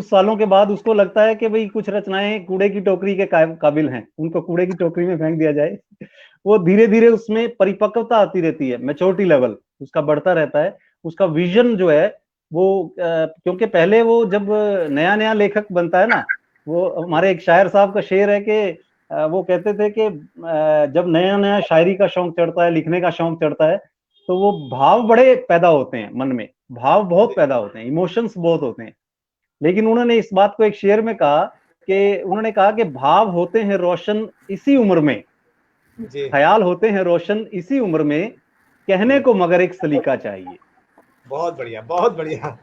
सालों के बाद उसको लगता है कि भाई कुछ रचनाएं कूड़े की टोकरी के काबिल हैं, उनको कूड़े की टोकरी में फेंक दिया जाए। वो धीरे धीरे उसमें परिपक्वता आती रहती है, मैच्योरिटी लेवल उसका बढ़ता रहता है, उसका विजन जो है वो क्योंकि पहले वो जब नया नया लेखक बनता है ना, वो हमारे एक शायर साहब का शेर है कि वो कहते थे कि जब नया नया शायरी का शौक चढ़ता है, लिखने का शौक चढ़ता है, तो वो भाव बड़े पैदा होते हैं मन में, भाव बहुत पैदा होते हैं, इमोशंस बहुत होते हैं। लेकिन उन्होंने इस बात को एक शेर में कहा कि उन्होंने कहा कि भाव होते हैं रोशन इसी उम्र में, जी ख्याल होते हैं रोशन इसी उम्र में, कहने जी, को मगर एक सलीका चाहिए। बहुत बढ़िया, बहुत बढ़िया।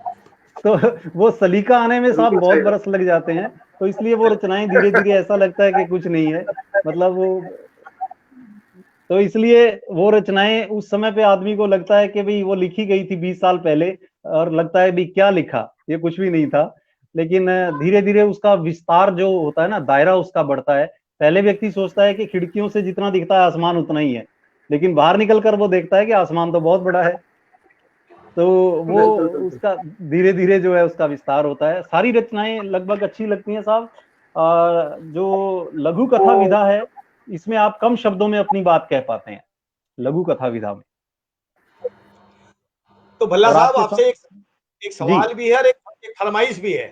तो वो सलीका आने में साहब बिल्कुल बहुत सही बात। बरस लग जाते हैं, तो इसलिए वो रचनाएं धीरे धीरे ऐसा लगता है कि कुछ नहीं है, मतलब वो, तो इसलिए वो रचनाएं उस समय पे आदमी को लगता है कि भाई वो लिखी गई थी 20 साल पहले, और लगता है भाई क्या लिखा, ये कुछ भी नहीं था। लेकिन धीरे धीरे उसका विस्तार जो होता है ना, दायरा उसका बढ़ता है। पहले व्यक्ति सोचता है कि खिड़कियों से जितना दिखता है आसमान उतना ही है, लेकिन बाहर निकल कर वो देखता है कि आसमान तो बहुत बड़ा है। तो वो बिल्कुल बिल्कुल। उसका धीरे धीरे जो है उसका विस्तार होता है। सारी रचनाएं लगभग अच्छी लगती हैं साहब। जो लघु कथा विधा है, इसमें आप कम शब्दों में अपनी बात कह पाते हैं, लघु कथा विधा में। तो भल्ला और साहब आपके आपसे एक जी सवाल भी है और एक फरमाइश भी है,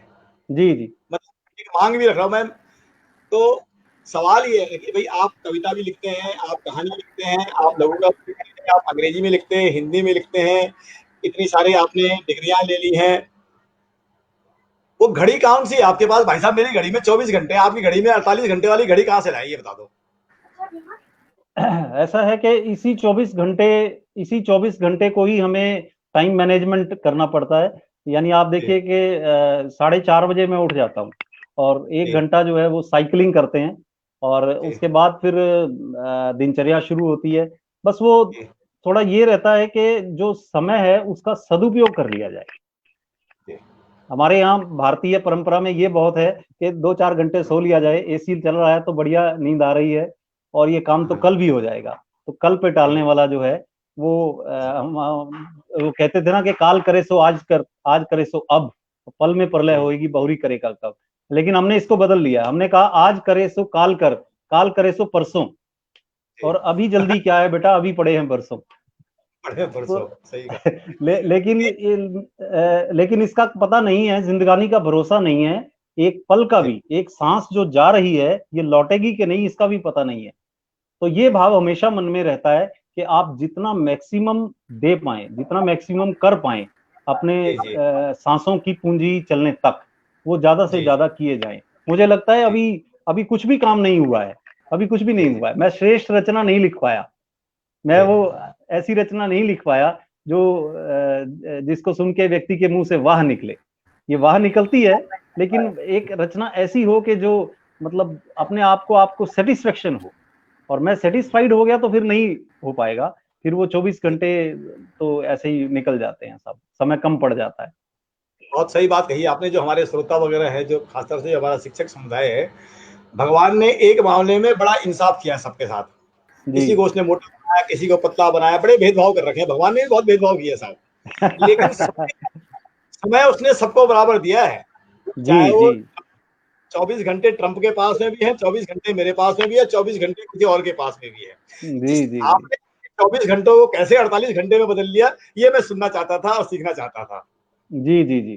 जी जी मतलब एक मांग भी रख रहा हूं मैं। तो सवाल ये है कि भाई आप कविता भी लिखते हैं, आप कहानी लिखते हैं, आप लघु कविता भी लिखते हैं, आप अंग्रेजी में लिखते हैं, हिंदी में लिखते हैं, इतनी सारी आपने डिग्रियां ले ली हैं। वो घड़ी कौन सी है आपके पास भाई साहब? मेरी घड़ी में 24 घंटे, आपकी घड़ी में 48 घंटे वाली घड़ी कहाँ से लाई, ये बता दो। ऐसा है कि इसी 24 घंटे को ही हमें टाइम मैनेजमेंट करना पड़ता है। यानी आप जी देखिए कि 4:30 बजे मैं उठ जाता हूँ, और एक जी घंटा जो है वो साइकिलिंग करते हैं, और जी उसके बाद फिर दिनचर्या शुरू होती है। बस वो जी थोड़ा ये रहता है कि जो समय है उसका सदुपयोग कर लिया जाए। जी हमारे यहाँ भारतीय परंपरा में ये बहुत है कि 2-4 घंटे सो लिया जाए, एसी चल रहा है तो बढ़िया नींद आ रही है, और ये काम तो कल भी हो जाएगा। तो कल पे टालने वाला जो है वो वो कहते थे ना कि काल करे सो आज कर, आज करे सो अब, तो पल में प्रलय जी होएगी बहुरी करेगा कब। लेकिन हमने इसको बदल लिया, हमने कहा आज करे सो काल कर, काल करे सो परसों, जी। और अभी जल्दी क्या है बेटा, अभी पड़े हैं बरसों। बड़े तो परसों, सही कहा। लेकिन इसका पता नहीं है, जिंदगानी का भरोसा नहीं है, एक पल का जी भी, एक सांस जो जा रही है ये लौटेगी कि नहीं इसका भी पता नहीं है। तो ये भाव हमेशा मन में रहता है कि आप जितना मैक्सिमम दे पाए, जितना मैक्सिमम कर पाए अपने जी जी सांसों की पूंजी चलने तक, वो ज्यादा से जी ज्यादा किए जाएं। मुझे लगता है जी अभी अभी कुछ भी काम नहीं हुआ है, अभी कुछ भी जी नहीं हुआ है, मैं श्रेष्ठ रचना नहीं लिख पाया, मैं जी वो ऐसी रचना नहीं लिख पाया जो जिसको सुन के व्यक्ति के मुंह से वाह निकले। ये वाह निकलती है, लेकिन एक रचना ऐसी हो कि जो मतलब अपने आप को आपको सेटिस्फेक्शन हो, और मैं सेटिस्फाइड हो गया तो फिर नहीं हो पाएगा, फिर वो 24 घंटे तो ऐसे ही निकल जाते हैं, सब समय कम पड़ जाता है। बहुत सही बात कही आपने। जो हमारे श्रोता वगैरह है, जो खासतौर से हमारा शिक्षक समुदाय है, भगवान ने एक मामले में बड़ा इंसाफ किया सबके साथ। किसी को उसने मोटा बनाया, किसी को पतला बनाया, बड़े भेदभाव कर रखे हैं। भगवान ने भी बहुत भेदभाव किया साहब, लेकिन समय उसने सबको बराबर दिया है। चाहे वो 24 घंटे ट्रंप के पास में भी है, 24 घंटे मेरे पास में भी है, 24 घंटे किसी और के पास में भी है। आपने 24 घंटों को कैसे 48 घंटे में बदल लिया, ये मैं सुनना चाहता था और सीखना चाहता था। जी जी जी।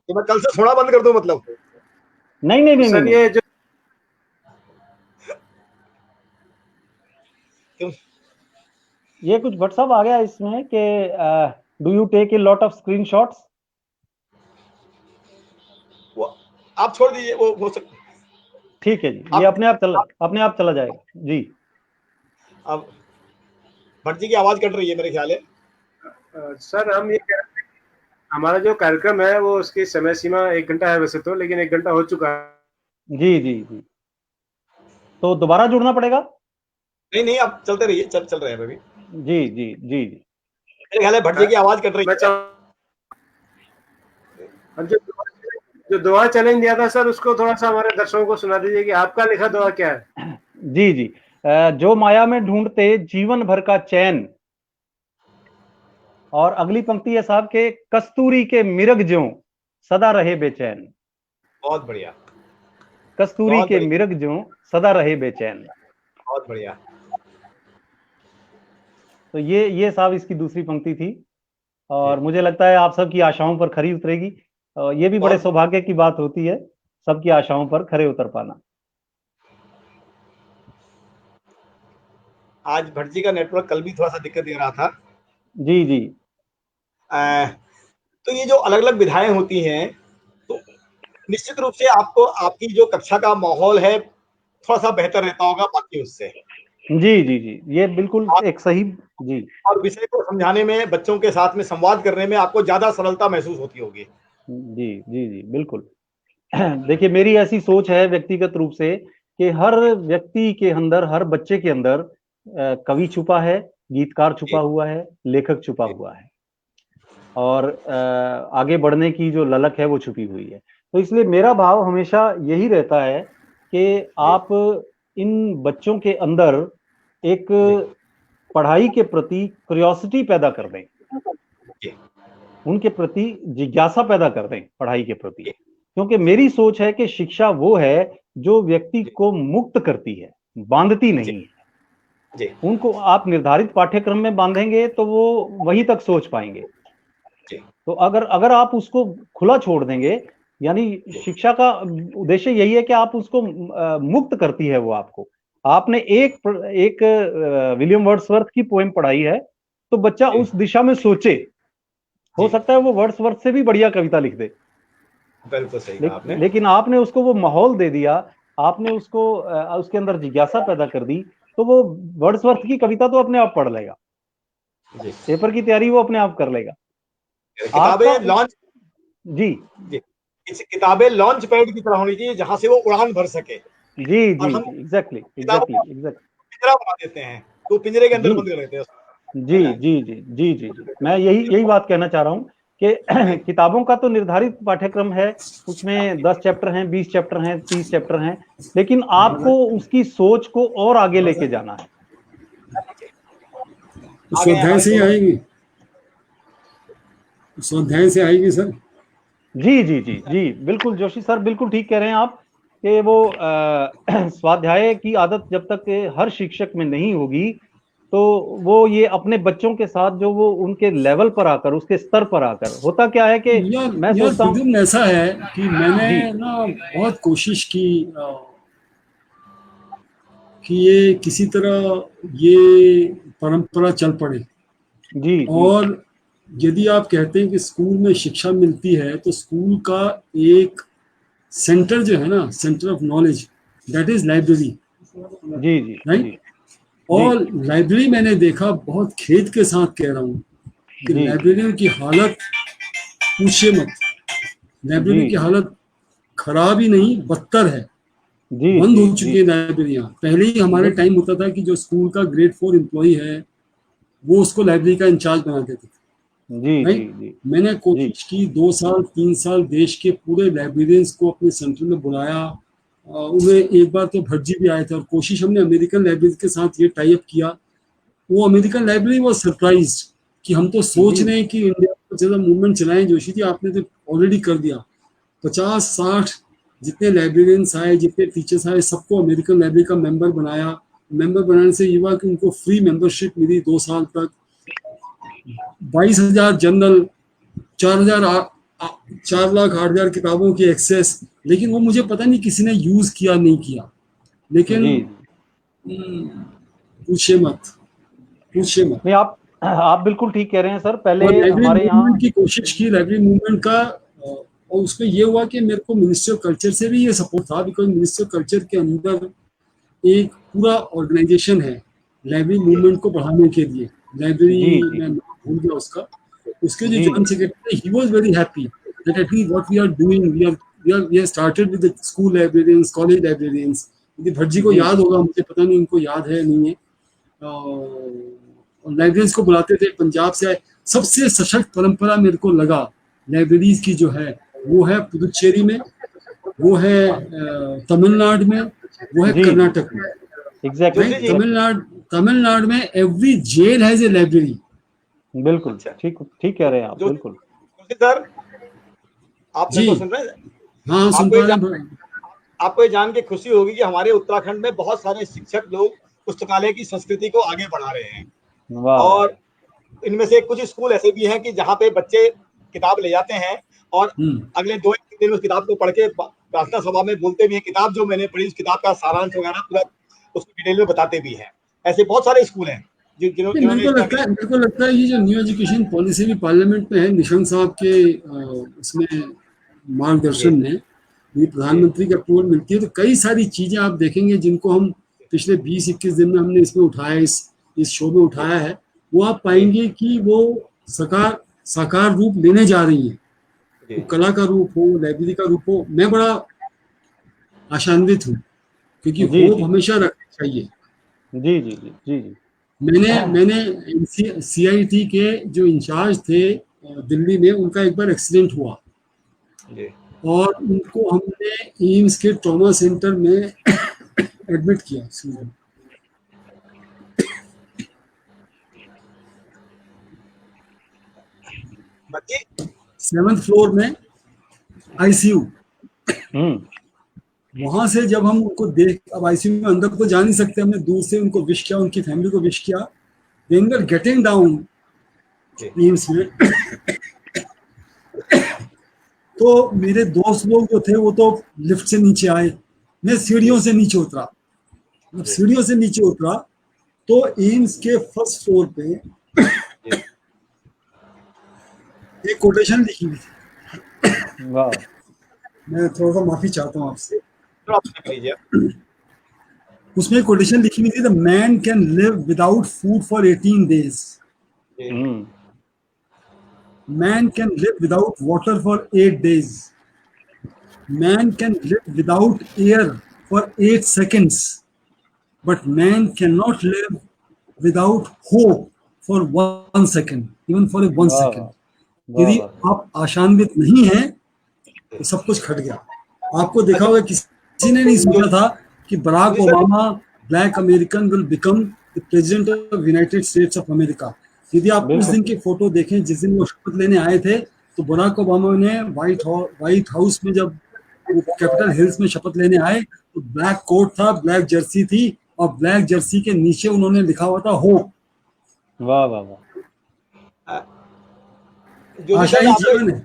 तो मैं कल से सोना बंद कर दूं मतलब? नहीं नहीं नहीं, सर नहीं, ये जो ये कुछ व्हाट्सएप आ गया इसमें कि do you take a lot of screenshots? वो आप छोड़ दीजिए, वो हो सकता। ठीक है जी, ये अपने आप चला जाएगा जी। अब भट्ट जी की आवाज कट रही है मेरे ख्याल है। सर हम ये कह रहे हैं, हमारा जो कार्यक्रम है वो उसकी समय सीमा 1 घंटा है वैसे तो, लेकिन 1 घंटा हो चुका है। जी जी जी, तो दोबारा जुड़ना पड़ेगा? नहीं, आप चलते रहिए, चल रहे हैं अभी। जी जी जी जी, मेरे ख्याल है भट्ट जी की आवाज कट रही है। जो दुआ चैलेंज दिया था सर, उसको थोड़ा सा हमारे दर्शकों को सुना दीजिए कि आपका लिखा दुआ क्या है। जी जी, जो माया में ढूंढते जीवन भर का चैन, और अगली पंक्ति है साहब के कस्तूरी के मिरग ज्यों सदा रहे बेचैन। बहुत बढ़िया। कस्तूरी के मिरग ज्यों सदा रहे बेचैन। बहुत बढ़िया। तो ये साहब इसकी दूसरी पंक्ति थी, और मुझे लगता है आप सबकी आशाओं पर खरी उतरेगी। ये भी बड़े सौभाग्य की बात होती है, सबकी आशाओं पर खरे उतर पाना। आज भट्ट जी का नेटवर्क कल भी थोड़ा सा दिक्कत दे रहा था। जी जी। तो ये जो अलग अलग विधाएं होती हैं, तो निश्चित रूप से आपको आपकी जो कक्षा का माहौल है थोड़ा सा बेहतर रहता होगा बाकी उससे। जी जी जी, ये बिल्कुल एक सही जी। और विषय को समझाने में, बच्चों के साथ में संवाद करने में आपको ज्यादा सरलता महसूस होती होगी। जी जी जी, बिल्कुल। देखिए, मेरी ऐसी सोच है व्यक्तिगत रूप से कि हर व्यक्ति के अंदर, हर बच्चे के अंदर कवि छुपा है, गीतकार छुपा हुआ है, लेखक छुपा हुआ है, और आगे बढ़ने की जो ललक है वो छुपी हुई है। तो इसलिए मेरा भाव हमेशा यही रहता है कि आप इन बच्चों के अंदर एक पढ़ाई के प्रति क्यूरियोसिटी पैदा कर दें, उनके प्रति जिज्ञासा पैदा कर दें पढ़ाई के प्रति। क्योंकि मेरी सोच है कि शिक्षा वो है जो व्यक्ति को मुक्त करती है, बांधती नहीं है। उनको आप निर्धारित पाठ्यक्रम में बांधेंगे तो वो वहीं तक सोच पाएंगे। तो अगर आप उसको खुला छोड़ देंगे, यानी शिक्षा का उद्देश्य यही है कि आप उसको मुक्त करती है वो आपको। आपने एक विलियम वर्ड्सवर्थ की पोएम पढ़ाई है तो बच्चा उस दिशा में सोचे, हो सकता है वो वर्ड्सवर्थ से भी बढ़िया कविता लिख दे। बिल्कुल सही कहा आपने। लेकिन आपने उसको वो माहौल दे दिया, आपने उसको उसके अंदर जिज्ञासा पैदा कर दी, तो वो वर्ड्सवर्थ की कविता तो अपने आप पढ़ लेगा, पेपर की तैयारी वो अपने आप कर लेगा। किताबें लॉन्च जी, किताबें लॉन्च पैड की तरह होनी चाहिए जहां से वो उड़ान भर सके। जी जी, एग्जैक्टली पिंजरा बना देते हैं तो पिंजरे के अंदर बंद कर देते हैं। जी जी जी जी जी जी, मैं यही बात कहना चाह रहा हूँ कि किताबों का तो निर्धारित पाठ्यक्रम है, उसमें 10 चैप्टर हैं, 20 चैप्टर हैं, 30 चैप्टर हैं, लेकिन आपको उसकी सोच को और आगे लेके जाना है। स्वाध्याय से ही आएगी, स्वाध्याय से आएगी सर। जी जी जी जी, बिल्कुल जोशी सर, बिल्कुल ठीक कह रहे हैं आप कि वो स्वाध्याय की आदत जब तक हर शिक्षक में नहीं होगी तो वो ये अपने बच्चों के साथ जो वो उनके लेवल पर आकर, उसके स्तर पर आकर, होता क्या है कि मैं सोचता हूँ ऐसा है कि मैंने ना बहुत कोशिश की कि ये किसी तरह ये परंपरा चल पड़े। जी, और यदि आप कहते हैं कि स्कूल में शिक्षा मिलती है तो स्कूल का एक सेंटर जो है ना, centre of knowledge, that is library. जी जी, राइट। और लाइब्रेरी मैंने देखा, बहुत खेद के साथ कह रहा हूँ कि लाइब्रेरियों की हालत पूछे मत, लाइब्रेरी की हालत खराब ही नहीं बदतर है, जी बंद जी हो चुकी है लाइब्रेरियां। पहले ही हमारे टाइम होता था कि जो स्कूल का ग्रेड 4 एम्प्लॉय है वो उसको लाइब्रेरी का इंचार्ज बना देते थे, जी जी राइट। जी मैंने जी कोशिश की 2 साल 3 साल देश के पूरे लाइब्रेरियंस को अपने सेंटर में बुलाया। उन्हें एक बार तो भटजी भी आए थे, और कोशिश हमने अमेरिकन लाइब्रेरी के साथ ये टाई अप किया। वो अमेरिकन लाइब्रेरी वो सरप्राइज कि हम तो सोच जी रहे हैं कि इंडिया में ज्यादा मूवमेंट चलाएं। जोशी जी आपने तो ऑलरेडी कर दिया। 50-60 जितने लाइब्रेरियंस आए, जितने टीचर्स आए, सबको अमेरिकन लाइब्रेरी का मेंबर बनाया। मेंबर बनाने से ये हुआ कि उनको फ्री मेंबरशिप मिली 2 साल तक। 22,000 जनरल, 4,00,000 किताबों की एक्सेस। लेकिन वो मुझे पता नहीं किसी ने यूज किया नहीं किया। लेकिन जी। पूछे मत, पूछे मत। नहीं, आप बिल्कुल ठीक कह रहे हैं सर। पहले और लाइब्रेरी हमारे मूवमेंट यहाँ की कोशिश की, लाइब्रेरी मूवमेंट का, और उसमें ये हुआ कि मेरे को मिनिस्ट्री ऑफ कल्चर से भी ये सपोर्ट था, बिकॉज मिनिस्ट्री ऑफ कल्चर के अंदर एक पूरा ऑर्गेनाइजेशन है लाइब्रेरी मूवमेंट को बढ़ाने के लिए। लाइब्रेरी जी जी में नाम भूल गया उसका, उसके जो जी joint secretary, he was very happy that at least what we are doing, we are started with the school librarians, college librarians. यदि भटजी को जी याद होगा, मुझे पता नहीं उनको याद है नहीं है। लाइब्रेरियंस को बुलाते थे, पंजाब से आए। सबसे सशक्त परंपरा मेरे को लगा लाइब्रेरीज की जो है, वो है पुदुचेरी में, वो है तमिलनाडु में, वो है जी जी कर्नाटक में। एग्जैक्टली जोशी जी, तमिलनाडु में every jail has a library. बिल्कुल अच्छा ठीक ठीक कह रहे हैं आप, जोशी बिल्कुल। जोशी सर, आप मेरे जी को सुन रहे हैं? हाँ, सुन आपको पा ये रहे जान हैं। आपको ये जान के खुशी होगी कि हमारे उत्तराखंड में बहुत सारे शिक्षक लोग पुस्तकालय की संस्कृति को आगे बढ़ा रहे हैं। वाह वाह। और इनमें से कुछ स्कूल ऐसे भी हैं कि जहाँ पे बच्चे किताब ले जाते हैं और अगले 2-3 दिन उस किताब को पढ़ के प्रार्थना सभा में बोलते भी हैं, किताब जो मैंने पढ़ी, उस किताब का सारांश वगैरह पूरा उसको डिटेल में बताते भी हैं। ऐसे बहुत सारे स्कूल हैं मेरे जिन्होंने को इस तरह लगता की। है, मेरे को लगता है ये जो न्यू एजुकेशन पॉलिसी भी पार्लियामेंट में है, निशंक साहब के उसमें जी मार्गदर्शन में, ये जी प्रधानमंत्री की अप्रूवल मिलती है, तो कई सारी चीजें आप देखेंगे जिनको हम पिछले 20-21 दिन में हमने इसमें उठाया, इस शो में जी उठाया है, वो आप जी पाएंगे कि वो साकार रूप लेने जा रही है। जी वो कला का रूप हो, लाइब्रेरी का रूप हो। मैं बड़ा आशान्वित हूँ, क्योंकि जी होप जी हमेशा रखना चाहिए। जी जी जी जी जी मैंने सीआईटी के जो इंचार्ज थे दिल्ली में, उनका एक बार एक्सीडेंट हुआ जी और उनको हमने एम्स के ट्रॉमा सेंटर में एडमिट किया। बच्चे 7th फ्लोर में आईसीयू। हम्म वहां से जब हम उनको देख, अब आईसीयू में अंदर तो जा नहीं सकते, हमने दूर से उनको विश किया, उनकी फैमिली को विश किया। When we are getting down जी एम्स में, तो मेरे दोस्त लोग जो थे वो तो लिफ्ट से नीचे आए, मैं सीढ़ियों जी से नीचे उतरा। जब जी सीढ़ियों से नीचे उतरा तो एम्स के फर्स्ट फ्लोर पे जी एक कोटेशन लिखी हुई थी। वाह। मैं थोड़ा सा माफी चाहता हूँ आपसे। तो आप देख लीजिए। उसमें एक कोटेशन लिखी हुई थी, the man can live without food for 18 days, जी man can live without water for 8 days, man can live without air for 8 seconds, but man cannot live without hope for 1 second, even for 1 वाह second. वाह यदि वाह। आप आशान्वित नहीं हैं तो सब कुछ खट गया। आपको देखा होगा किसी ने नहीं सोचा था कि Barack Joshi sir, Obama, black American, will become the president of United States of America. यदि आप उस दिन की फोटो देखें जिस दिन वो शपथ लेने आए थे, तो बराक ओबामा ने व्हाइट हाउस में जब वो कैपिटल हिल्स में शपथ लेने आए, तो ब्लैक कोट था, ब्लैक जर्सी थी, और ब्लैक जर्सी के नीचे उन्होंने लिखा हुआ था होप। वाह वाह वाह। जोशी आशा सर, ही आपको जीवन है।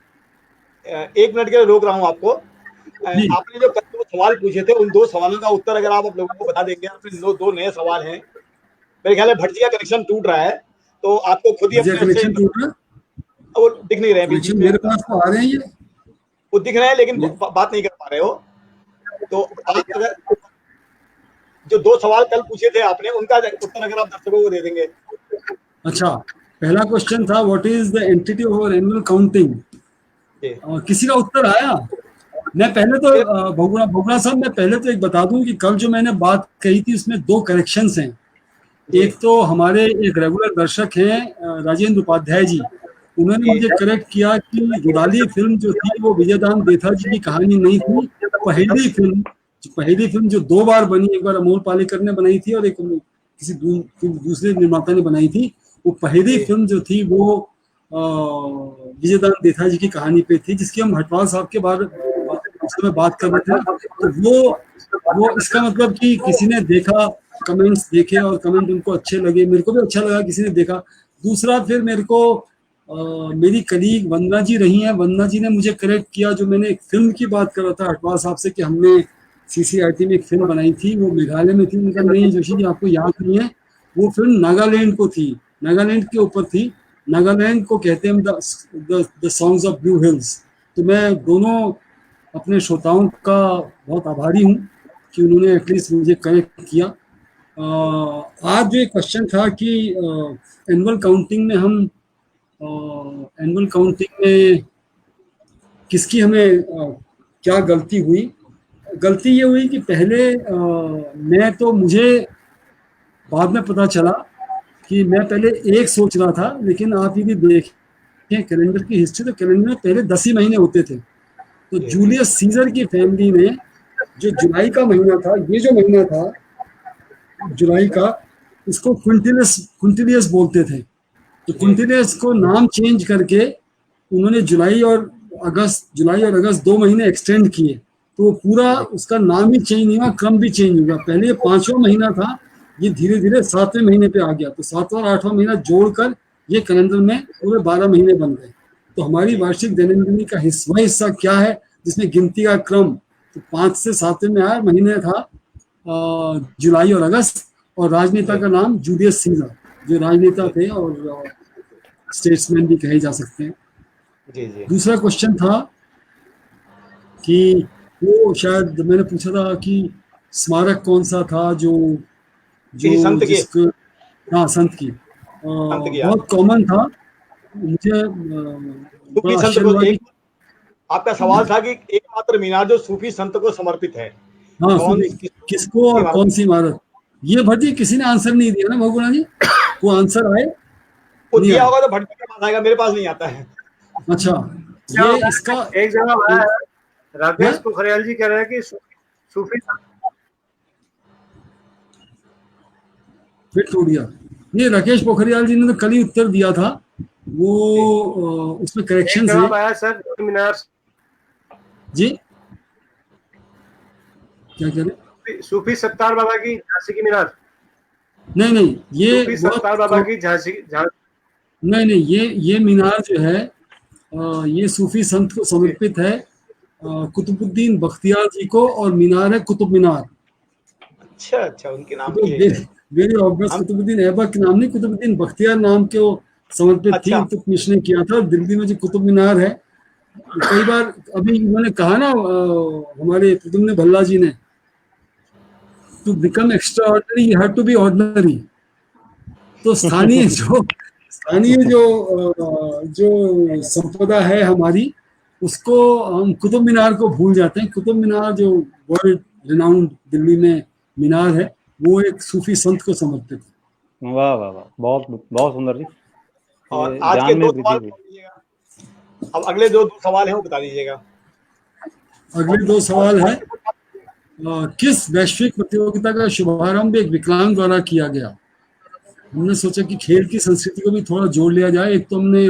1 मिनट के लिए रोक रहा हूँ आपको। जी आपने जो कल 2 सवाल पूछे थे, उन 2 सवालों का उत्तर अगर आप लोगों को बता देंगे। आपने 2 नए सवाल हैं। मेरे ख्याल है भटजी का कनेक्शन टूट रहा है, तो आपको खुद ही मुझे अपने से कनेक्शन टूट रहा, वो दिख नहीं रहे हैं, बीच कनेक्शन बीच में मेरे पास तो आ रहे हैं ये। वो दिख रहे हैं लेकिन बात नहीं कर पा रहे हो। तो आप अगर जो 2 सवाल कल पूछे थे आपने, उनका उत्तर अगर आप दर्शकों को दे देंगे। अच्छा, पहला क्वेश्चन था what is the entity of our annual counting. जी किसी का उत्तर आया? मैं पहले तो भगुड़ा साहब, मैं पहले तो एक बता दूं कि कल जो मैंने बात कही थी उसमें 2 करेक्शंस हैं। एक तो हमारे एक रेगुलर दर्शक हैं राजेंद्र उपाध्याय जी, उन्होंने मुझे करेक्ट किया कि जुड़ाली फिल्म जो थी वो विजयदान देथा जी की कहानी नहीं थी। पहली फिल्म जो 2 बार बनी, एक बार अमोल पालेकर ने बनाई थी और एक किसी दूसरे निर्माता ने बनाई थी। वो पहली फिल्म जो थी वो विजयदान देथा जी की कहानी पे थी, जिसकी हम हटवाल साहब के बारे में बात कर रहे थे। तो वो इसका मतलब कि किसी ने देखा, कमेंट्स देखे और कमेंट उनको अच्छे लगे, मेरे को भी अच्छा लगा किसी ने देखा। दूसरा फिर मेरे को मेरी कलीग वंदना जी रही हैं, वंदना जी ने मुझे करेक्ट किया, जो मैंने एक फिल्म की बात कर रहा था हटवाल साहब से कि हमने CCRT में एक फिल्म बनाई थी, वो मेघालय में थी। उनका नहीं जोशी जी, आपको याद नहीं है, वो फिल्म नागालैंड को थी, नागालैंड के ऊपर थी। नागालैंड को कहते हैं the songs of blue hills. तो मैं दोनों अपने श्रोताओं का बहुत आभारी हूँ कि उन्होंने एटलीस्ट मुझे कनेक्ट किया। आज जो एक क्वेश्चन था कि एनुअल काउंटिंग में किसकी हमें क्या गलती हुई। गलती ये हुई कि पहले मुझे बाद में पता चला कि मैं पहले एक सोच रहा था, लेकिन आप यदि देखें कैलेंडर की हिस्ट्री तो कैलेंडर में पहले 10 ही महीने होते थे। तो जूलियस सीजर की फैमिली ने जो जुलाई का महीना था, ये जो महीना था जुलाई का, इसको क्विंटिलियस बोलते थे। तो क्विंटिलियस को नाम चेंज करके उन्होंने जुलाई और अगस्त 2 महीने एक्सटेंड किए। तो वो पूरा उसका नाम ही चेंज नहीं हुआ, क्रम भी चेंज हुआ। पहले ये 5वां महीना था, ये धीरे धीरे 7वें महीने पे आ गया। तो 7वां और 8वां महीना जोड़कर ये कैलेंडर में पूरे 12 महीने बन गए। तो हमारी वार्षिक दैनंदिनी का हिस्सा क्या है जिसमें गिनती का क्रम तो 5 से 7वें में आया। महीने था जुलाई और अगस्त, और राजनेता का नाम जूलियस सीजर, जो राजनेता थे और स्टेट्समैन भी कहे जा सकते हैं। जी जी। दूसरा क्वेश्चन था कि वो शायद मैंने पूछा था कि स्मारक कौन सा था जो संत की, हाँ संत की, बहुत कॉमन था। मुझे आपका सवाल था कि एकमात्र मीनार जो सूफी संत को समर्पित है, हाँ, किसको और कौन सी इमारत। ये भट्टी किसी ने आंसर नहीं दिया ना भगवान जी, वो आंसर आए वो दिया होगा तो भट्टी के पास आएगा, मेरे पास नहीं आता है। अच्छा, ये इसका एक जगह आया है, राकेश पोखरियाल जी कह रहे हैं कि सूफी फिर टूट गया। ये राकेश पोखरियाल जी ने तो कल ही उत्तर दिया था, वो उसमें करेक्शन है। आया सर मीनार जी, क्या कह रहे? सूफी सत्तार बाबा की झांसी की मीनार। नहीं, ये सूफी सत्तार बाबा की झांसी नहीं, ये मीनार जो है ये सूफी संत को समर्पित है, कुतुबुद्दीन बख्तियार जी को, और मीनार है कुतुब मीनार। अच्छा, उनके नाम तो वेरी ऑब्वियस, कुतुबुद्दीन ऐबक के नाम नहीं, कुतुबुद्दीन बख्तियार नाम के वो समर्पित थी। इल्तुतमिश ने किया था। दिल्ली में जो कुतुब मीनार है, कई बार अभी उन्होंने कहा ना हमारे प्रद्युम्न भल्ला जी ने, to become extraordinary you have to be ordinary. तो स्थानीय जो संपदा है हमारी, उसको हम कुतुब मीनार को भूल जाते हैं। कुतुब मीनार जो वर्ल्ड रिनाउंड दिल्ली में मीनार है, वो एक सूफी संत को समर्पित है। वाह वाह वाह, बहुत बहुत सुंदर जी। और आज के 2 सवाल दीजिएगा। अब अगले 2 सवाल हैं वो बता दीजिएगा। अगले 2 सवाल है, किस वैश्विक प्रतियोगिता का शुभारंभ एक विकलांग द्वारा किया गया। हमने सोचा कि खेल की संस्कृति को भी थोड़ा जोड़ लिया जाए। एक तो हमने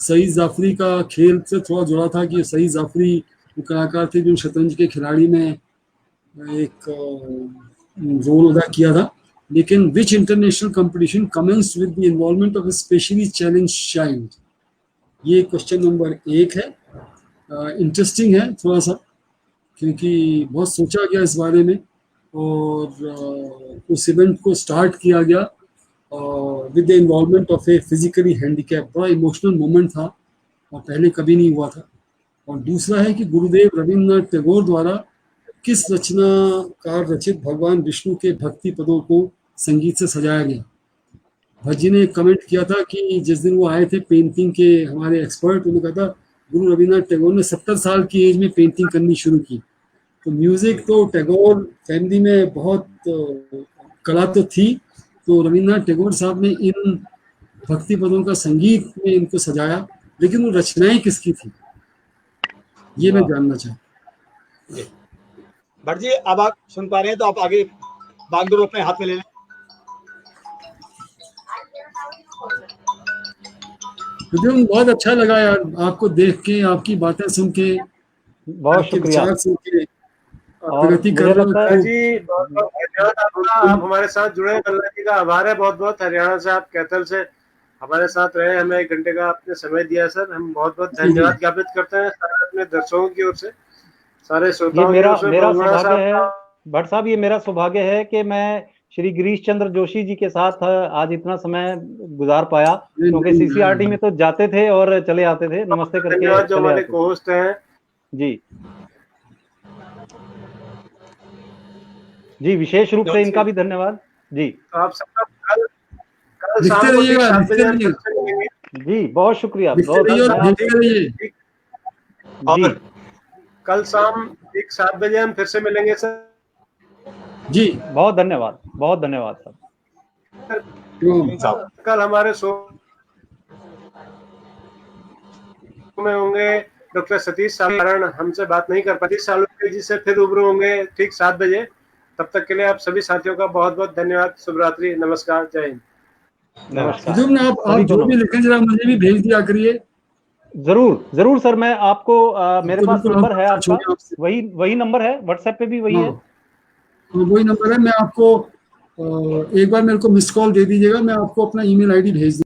सईद जाफरी का खेल से थोड़ा जोड़ा था कि सईद जाफरी वो कलाकार थे जो शतरंज के खिलाड़ी में एक रोल अदा किया था। लेकिन विच international competition commenced with the involvement of A specially challenged child, ये क्वेश्चन नंबर 1 है। इंटरेस्टिंग है थोड़ा सा, क्योंकि बहुत सोचा गया इस बारे में, और उस इवेंट को स्टार्ट किया गया with the involvement of A physically handicap. बड़ा इमोशनल मोमेंट था और पहले कभी नहीं हुआ था। और दूसरा है कि गुरुदेव रविन्द्रनाथ टैगोर द्वारा किस रचनाकार रचित भगवान विष्णु के भक्ति पदों को संगीत से सजाया गया। भज्जी ने कमेंट किया था कि जिस दिन वो आए थे पेंटिंग के हमारे एक्सपर्ट, उन्होंने कहा था गुरु रविन्द्रनाथ टैगोर ने 70 साल की एज में पेंटिंग करनी शुरू की। तो म्यूजिक तो टैगोर फैमिली में बहुत कला तो थी, तो रविन्द्रनाथ टैगोर साहब ने इन भक्ति पदों का संगीत में इनको सजाया, लेकिन वो रचनाएं किसकी थी ये मैं जानना चाहता। भट्ट जी अब आप सुन पा रहे हैं तो आप आगे बागडोर अपने हाथ में ले लें। मुझे बहुत अच्छा लगा यार आपको देख के, आपकी बातें सुन के, बहुत शुक्रिया। विचार सुन के और प्रगति मुझे कर रहे लगता हो है तो जी बहुत बहुत धन्यवाद आपका, आप हमारे साथ जुड़े, कल्ला जी का आभार है बहुत बहुत। हरियाणा से आप कैथल से हमारे साथ रहे, हमें 1 घंटे का आपने समय दिया सर, हम बहुत बहुत धन्यवाद ज्ञापित करते हैं सारे अपने दर्शकों की ओर से, सारे ये श्रोताओं की मेरा ओर से। मेरा बलगुणा सौभाग्य है साहब भट्ट साहब, ये मेरा सौभाग्य है कि मैं श्री गिरीश चंद्र जोशी जी के साथ आज इतना समय गुजार पाया, क्योंकि सीसीआरटी में तो जाते थे और चले आते थे, नमस्ते करके धन्यवाद जो चले हमारे आते को होस्ट हैं जी जी, विशेष रूप से इनका भी धन्यवाद जी। तो आप सबका कल कल लिखते शाम को ठीक रहिएगा, 7 लिखते बजे हम रहिए। फिर से मिलेंगे जी बहुत शुक्रिया, लिखते बहुत रहिए और मैं भेजते रहिए। जी कल शाम ठीक 7 बजे हम फिर से मिलेंगे सर जी बहुत धन्यवाद सर। प्रणाम। कल हमारे शो में होंगे डॉक्टर सतीश सारण, हमसे बात नहीं कर पाती सालों के जी से फिर रूबरू होंगे ठीक 7 बजे। तब तक के लिए आप सभी साथियों का बहुत बहुत धन्यवाद, शुभ रात्रि, नमस्कार, जय हिंद। नमस्कार। हुजूर ने आप जो भी लिखें जरा मुझे भी भेज दिया करिए। जरूर सर, मैं आपको मेरे पास नंबर है आपका, आपसे। वही नंबर है, व्हाट्सएप पे भी वही है। वही नंबर है, मैं आपको एक बार मेरे को मिस कॉल दे दीजिएगा, मैं आपको अपना ईमेल आईडी भेज